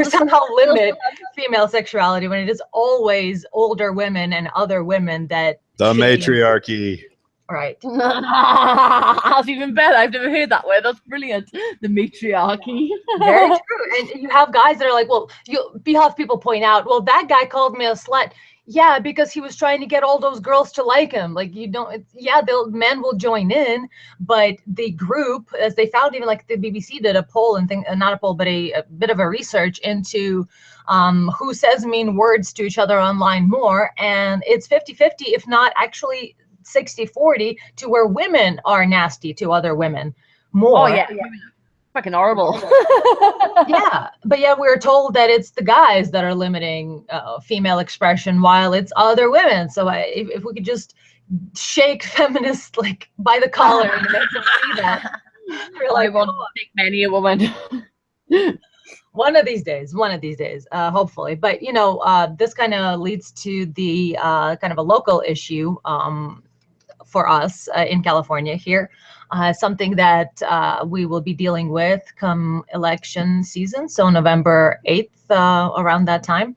somehow limit female sexuality, when it is always older women and other women that the matriarchy. Right. That's even better. I've never heard that word. That's brilliant. The matriarchy. Very true. And you have guys that are like, well, you have people point out, well, that guy called me a slut. Yeah, because he was trying to get all those girls to like him. Like, you don't, yeah, men will join in, but the group, as they found, even like the BBC did a poll and not a poll, but a bit of a research into who says mean words to each other online more. And it's 50-50, if not actually 60-40, to where women are nasty to other women more. Oh, yeah. Fucking horrible. Yeah, but yeah, we're told that it's the guys that are limiting female expression while it's other women. So if we could just shake feminists like by the collar and make them see that, we're like, I want to take many a woman. one of these days, hopefully. But you know, this kind of leads to the kind of a local issue for us in California here. Something that we will be dealing with come election season, so November 8th, around that time.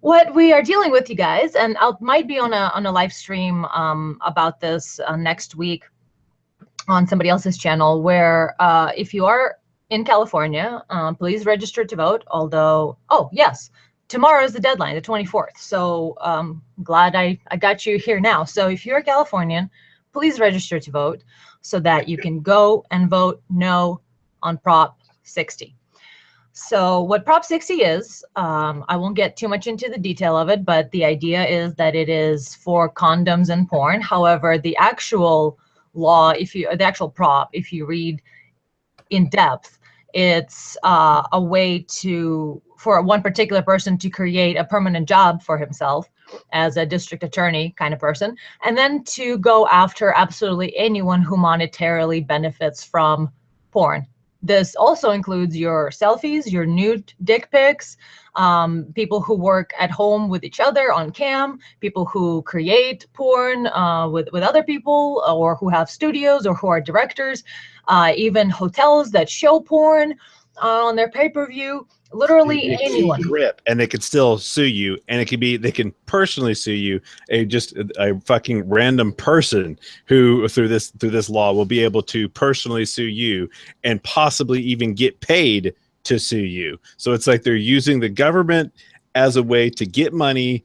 What we are dealing with, you guys, and I might be on a live stream about this next week on somebody else's channel, where if you are in California, please register to vote. Although, oh yes, tomorrow is the deadline, the 24th. So glad I got you here now. So if you're a Californian, please register to vote so that you can go and vote no on Prop 60. So what Prop 60 is, I won't get too much into the detail of it, but the idea is that it is for condoms and porn. However, the actual law, the actual prop, if you read in depth, it's a way for one particular person to create a permanent job for himself as a district attorney kind of person, and then to go after absolutely anyone who monetarily benefits from porn. This also includes your selfies, your nude dick pics, people who work at home with each other on cam, people who create porn with other people, or who have studios, or who are directors, even hotels that show porn. on their pay-per-view, literally a key anyone. grip, and they could still sue you, and it could be they can personally sue you. A fucking random person who through this law will be able to personally sue you and possibly even get paid to sue you. So it's like they're using the government as a way to get money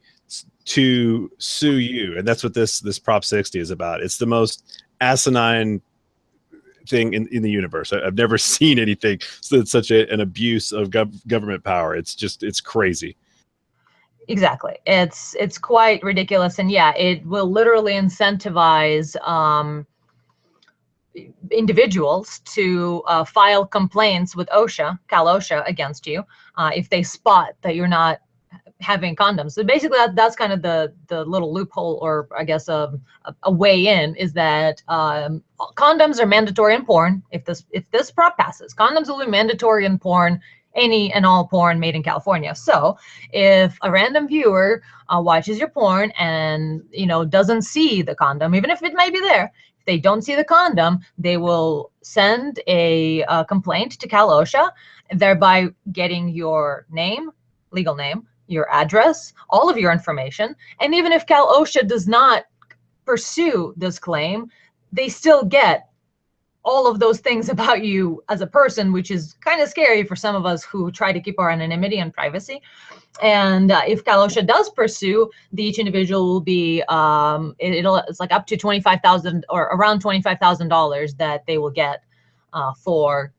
to sue you, and that's what this Prop 60 is about. It's the most asinine thing in the universe. I've never seen anything that's such an abuse of government power. It's crazy. Exactly. It's quite ridiculous. And yeah, it will literally incentivize individuals to file complaints with Cal OSHA against you if they spot that you're not having condoms. So basically that's kind of the little loophole, or I guess a way in, is that condoms are mandatory in porn. If this prop passes, condoms will be mandatory in porn, any and all porn made in California. So if a random viewer watches your porn and doesn't see the condom, even if it may be there, if they don't see the condom, they will send a complaint to Cal OSHA, thereby getting your name, legal name, your address, all of your information. And even if Cal OSHA does not pursue this claim, they still get all of those things about you as a person, which is kind of scary for some of us who try to keep our anonymity and privacy. And if Cal OSHA does pursue, each individual will be it's like up to $25,000 or around $25,000 that they will get for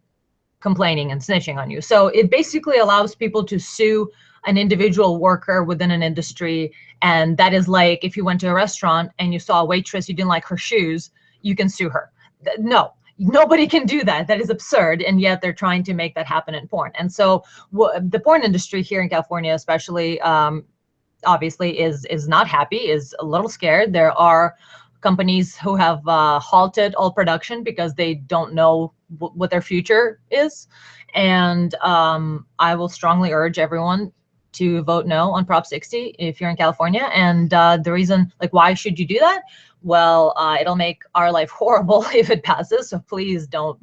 complaining and snitching on you. So it basically allows people to sue an individual worker within an industry. And that is like if you went to a restaurant and you saw a waitress, you didn't like her shoes, you can sue her. No, nobody can do that. That is absurd. And yet they're trying to make that happen in porn. And so the porn industry here in California, especially, obviously is not happy, is a little scared. There are companies who have halted all production because they don't know what their future is. And I will strongly urge everyone to vote no on Prop 60 if you're in California. And the reason, like, why should you do that? Well, it'll make our life horrible if it passes. So please don't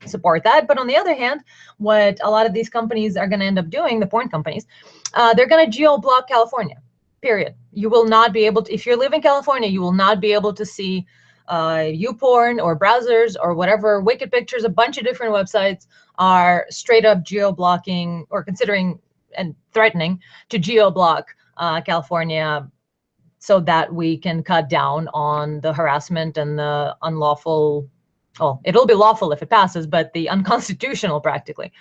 support that. But on the other hand, what a lot of these companies are going to end up doing, the porn companies, they're going to geo-block California, period. You will not be able to, if you live in California, you will not be able to see YouPorn or browsers or whatever, Wicked Pictures. A bunch of different websites are straight up geo-blocking or considering and threatening to geo-block California, so that we can cut down on the harassment and the unlawful, well, it'll be lawful if it passes, but the unconstitutional, practically,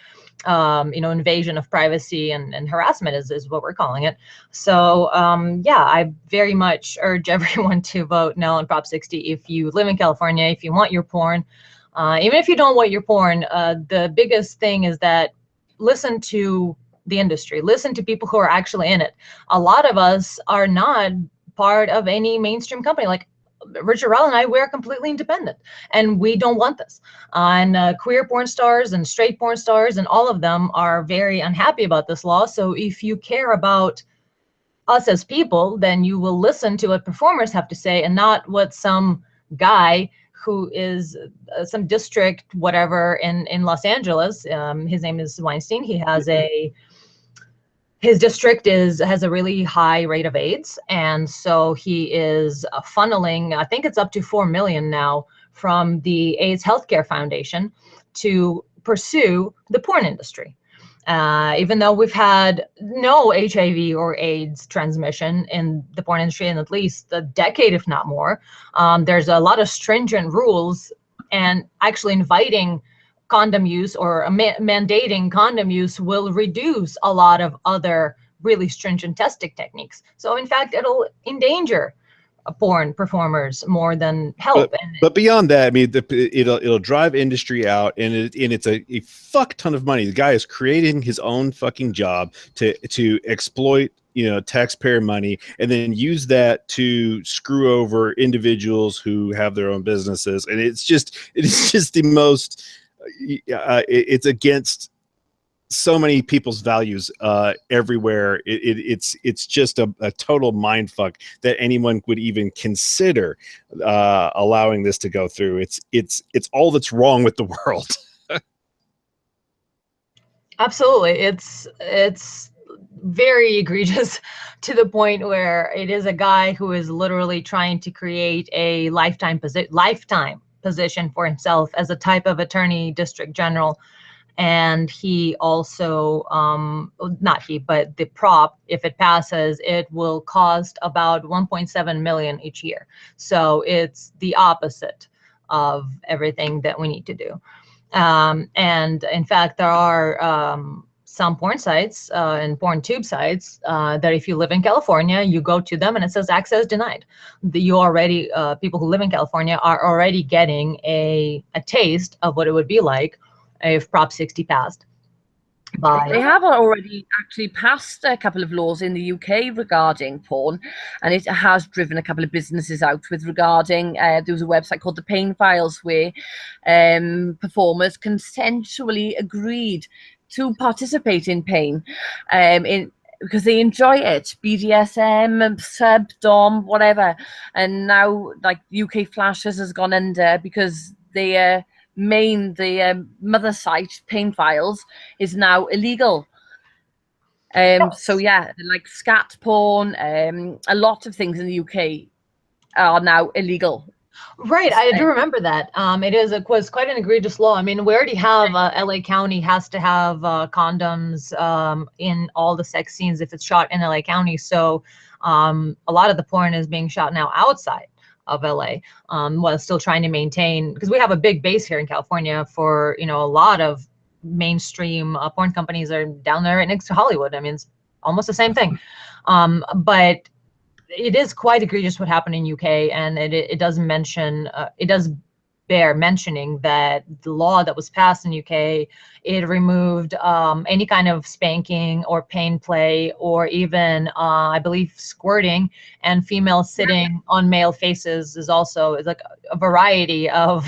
invasion of privacy and harassment is what we're calling it. So yeah, I very much urge everyone to vote no on Prop 60 if you live in California, if you want your porn. Even if you don't want your porn, the biggest thing is that listen to the industry, listen to people who are actually in it. A lot of us are not part of any mainstream company. Like Richard, Rall, and I, we're completely independent, and we don't want this. And queer porn stars and straight porn stars and all of them are very unhappy about this law. So if you care about us as people, then you will listen to what performers have to say and not what some guy who is some district, whatever, in Los Angeles. His name is Weinstein. He has his district has a really high rate of AIDS, and so he is funneling, I think it's up to $4 million now, from the AIDS Healthcare Foundation to pursue the porn industry. Even though we've had no HIV or AIDS transmission in the porn industry in at least a decade, if not more, there's a lot of stringent rules, and actually inviting condom use or mandating condom use will reduce a lot of other really stringent testing techniques. So in fact, it'll endanger porn performers more than help. But beyond that, I mean, it'll drive industry out, and it's a fuck ton of money. The guy is creating his own fucking job to exploit taxpayer money, and then use that to screw over individuals who have their own businesses. And it's just the most. It's against so many people's values everywhere. It's just a total mind fuck that anyone would even consider allowing this to go through. It's all that's wrong with the world. Absolutely. It's very egregious to the point where it is a guy who is literally trying to create a lifetime position for himself as a type of attorney district general. And he also, not he, but the prop, if it passes, it will cost about 1.7 million each year. So it's the opposite of everything that we need to do. And in fact, there are some porn sites and porn tube sites that if you live in California, you go to them and it says access denied. You already, people who live in California are already getting a taste of what it would be like if Prop 60 passed. They have already actually passed a couple of laws in the UK regarding porn, and it has driven a couple of businesses out with regarding, there was a website called the Pain Files where performers consensually agreed to participate in pain because they enjoy it, BDSM, sub, dom, whatever. And now, like, UK Flashes has gone under because they the mother site, Pain Files, is now illegal. So yeah, like scat porn, a lot of things in the UK are now illegal. Right, I do remember that. It was quite an egregious law. I mean, we already have LA County has to have condoms in all the sex scenes if it's shot in LA County. So a lot of the porn is being shot now outside of LA, while still trying to maintain, because we have a big base here in California for, a lot of mainstream porn companies are down there right next to Hollywood. I mean, it's almost the same thing. But it is quite egregious what happened in UK, and it does mention, it does bear mentioning that the law that was passed in UK, it removed any kind of spanking or pain play, or even I believe squirting, and female sitting on male faces is like a variety of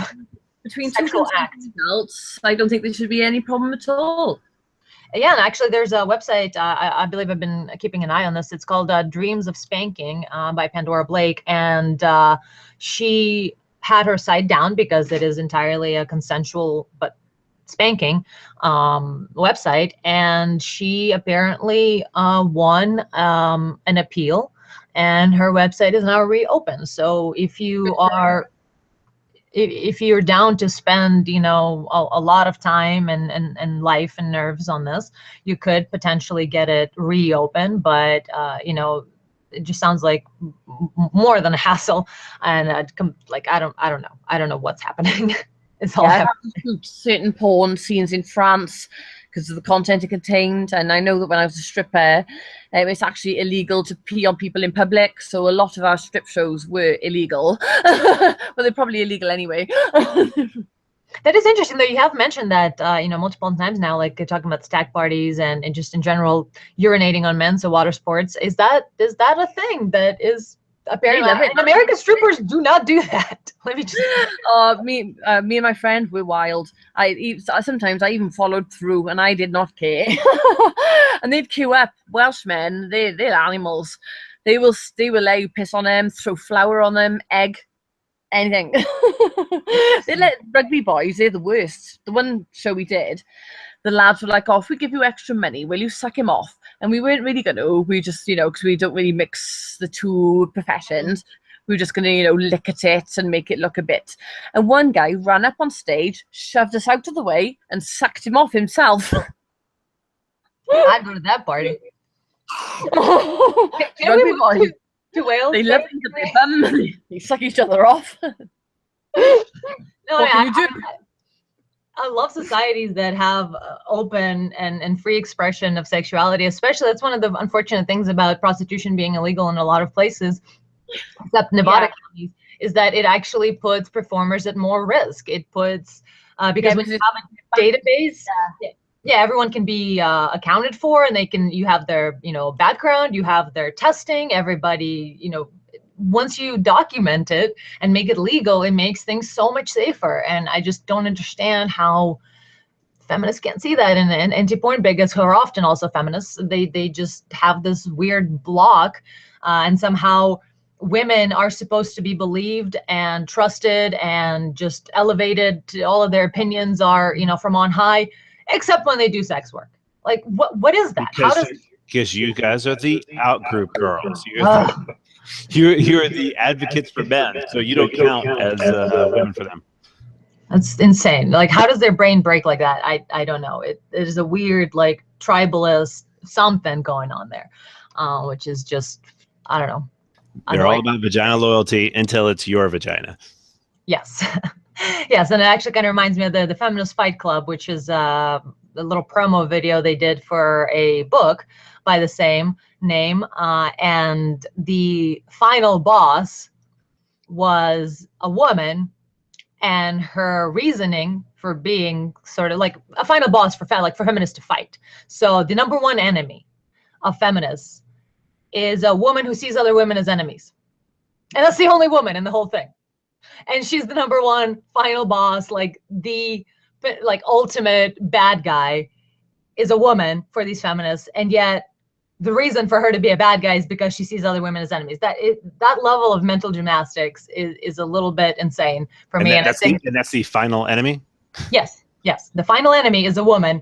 between sexual two acts. Adults, I don't think there should be any problem at all. Yeah, and actually there's a website, I believe I've been keeping an eye on this. It's called Dreams of Spanking by Pandora Blake. And she had her site down because it is entirely a consensual but spanking website. And she apparently won an appeal, and her website is now reopened. So if you are if you're down to spend, a lot of time and life and nerves on this, you could potentially get it reopened. But it just sounds like more than a hassle, and I don't know what's happening. It's all certain porn scenes in France because of the content it contained. And I know that when I was a stripper, it's actually illegal to pee on people in public. So a lot of our strip shows were illegal. Well, they're probably illegal anyway. That is interesting, though. You have mentioned that, multiple times now, like talking about stack parties and just in general urinating on men, so water sports. Is that a thing that is apparently in America? Strippers do not do that. Let me just. Me and my friend were wild. Sometimes I even followed through, and I did not care. And they'd queue up. Welshmen, they're animals. They will let you piss on them, throw flour on them, egg. Anything. They let rugby boys, they're the worst. The one show we did, the lads were like, if we give you extra money, will you suck him off? And we weren't really going to. We just, because we don't really mix the two professions, we were just going to, lick at it and make it look a bit. And one guy ran up on stage, shoved us out of the way, and sucked him off himself. I'd go to that party. Rugby boys. Wales, they love each other, bum. They suck each other off. I love societies that have open and free expression of sexuality. Especially, that's one of the unfortunate things about prostitution being illegal in a lot of places, except Nevada counties, is that it actually puts performers at more risk. It puts because when you have a database. Yeah, everyone can be accounted for, and you have their, background, you have their testing, everybody, once you document it and make it legal, it makes things so much safer. And I just don't understand how feminists can't see that. And anti-porn bigots, who are often also feminists, they just have this weird block, and somehow women are supposed to be believed and trusted and just elevated to all of their opinions are, from on high. Except when they do sex work. Like, what is that? How does? Because you guys are the out group girls. Ugh. You're the advocates for men, so you don't count as women for them. That's insane. Like, how does their brain break like that? I don't know. It is a weird, like, tribalist something going on there, which is just, I don't know. They're all about vagina loyalty until it's your vagina. Yes. Yes, and it actually kind of reminds me of the Feminist Fight Club, which is a little promo video they did for a book by the same name. And the final boss was a woman, and her reasoning for being sort of like a final boss for feminists to fight. So the number one enemy of feminists is a woman who sees other women as enemies. And that's the only woman in the whole thing. And she's the number one final boss, like the ultimate bad guy is a woman for these feminists. And yet the reason for her to be a bad guy is because she sees other women as enemies. That level of mental gymnastics is a little bit insane for me. And that's the final enemy? Yes. The final enemy is a woman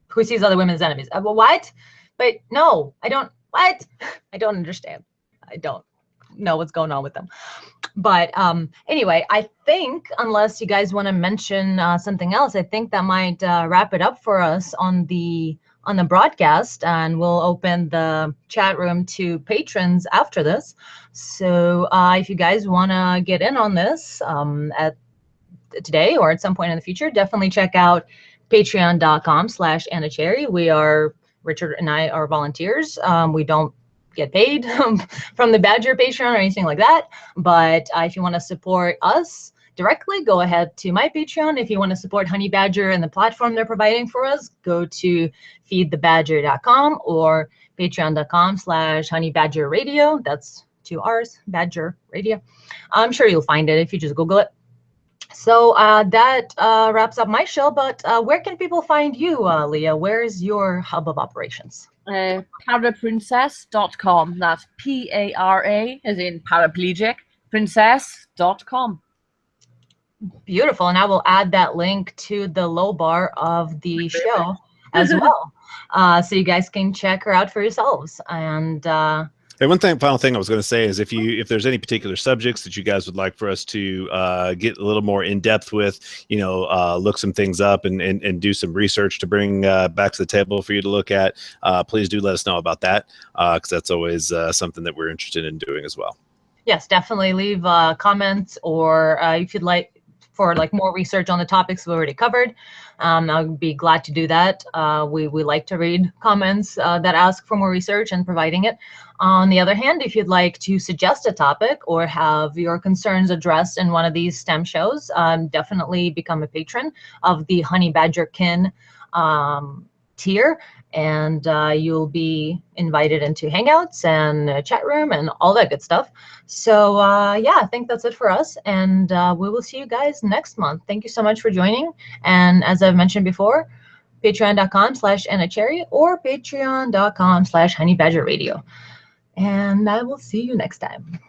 who sees other women as enemies. Well, what? But no, I don't. What? I don't understand. I don't know what's going on with them. But anyway, I think unless you guys want to mention something else, I think that might wrap it up for us on the broadcast, and we'll open the chat room to patrons after this. So if you guys want to get in on this at today or at some point in the future, definitely check out patreon.com/AnnaCherry. Richard and I are volunteers. We don't get paid from the Badger Patreon or anything like that. But if you want to support us directly, go ahead to my Patreon. If you want to support Honey Badger and the platform they're providing for us, go to feedthebadger.com or patreon.com/honeybadgerradio. That's 2 R's, Badger Radio. I'm sure you'll find it if you just Google it. So that wraps up my show, but where can people find you, Leah? Where is your hub of operations? ParaPrincess.com. That's PARA, as in paraplegic, princess.com. Beautiful. And I will add that link to the low bar of the show as well. So you guys can check her out for yourselves. And final thing I was going to say is if there's any particular subjects that you guys would like for us to get a little more in depth with, look some things up and do some research to bring back to the table for you to look at, please do let us know about that, because that's always something that we're interested in doing as well. Yes, definitely leave comments, or if you'd like for more research on the topics we already covered. I'll be glad to do that. We like to read comments that ask for more research and providing it. On the other hand, if you'd like to suggest a topic or have your concerns addressed in one of these STEM shows, definitely become a patron of the Honey Badger Kin tier, and you'll be invited into hangouts and chat room and all that good stuff. So yeah, I think that's it for us, and we will see you guys next month. Thank you so much for joining, and as I've mentioned before, patreon.com/AnnaCherry or patreon.com/honeybadgerradio. And I will see you next time.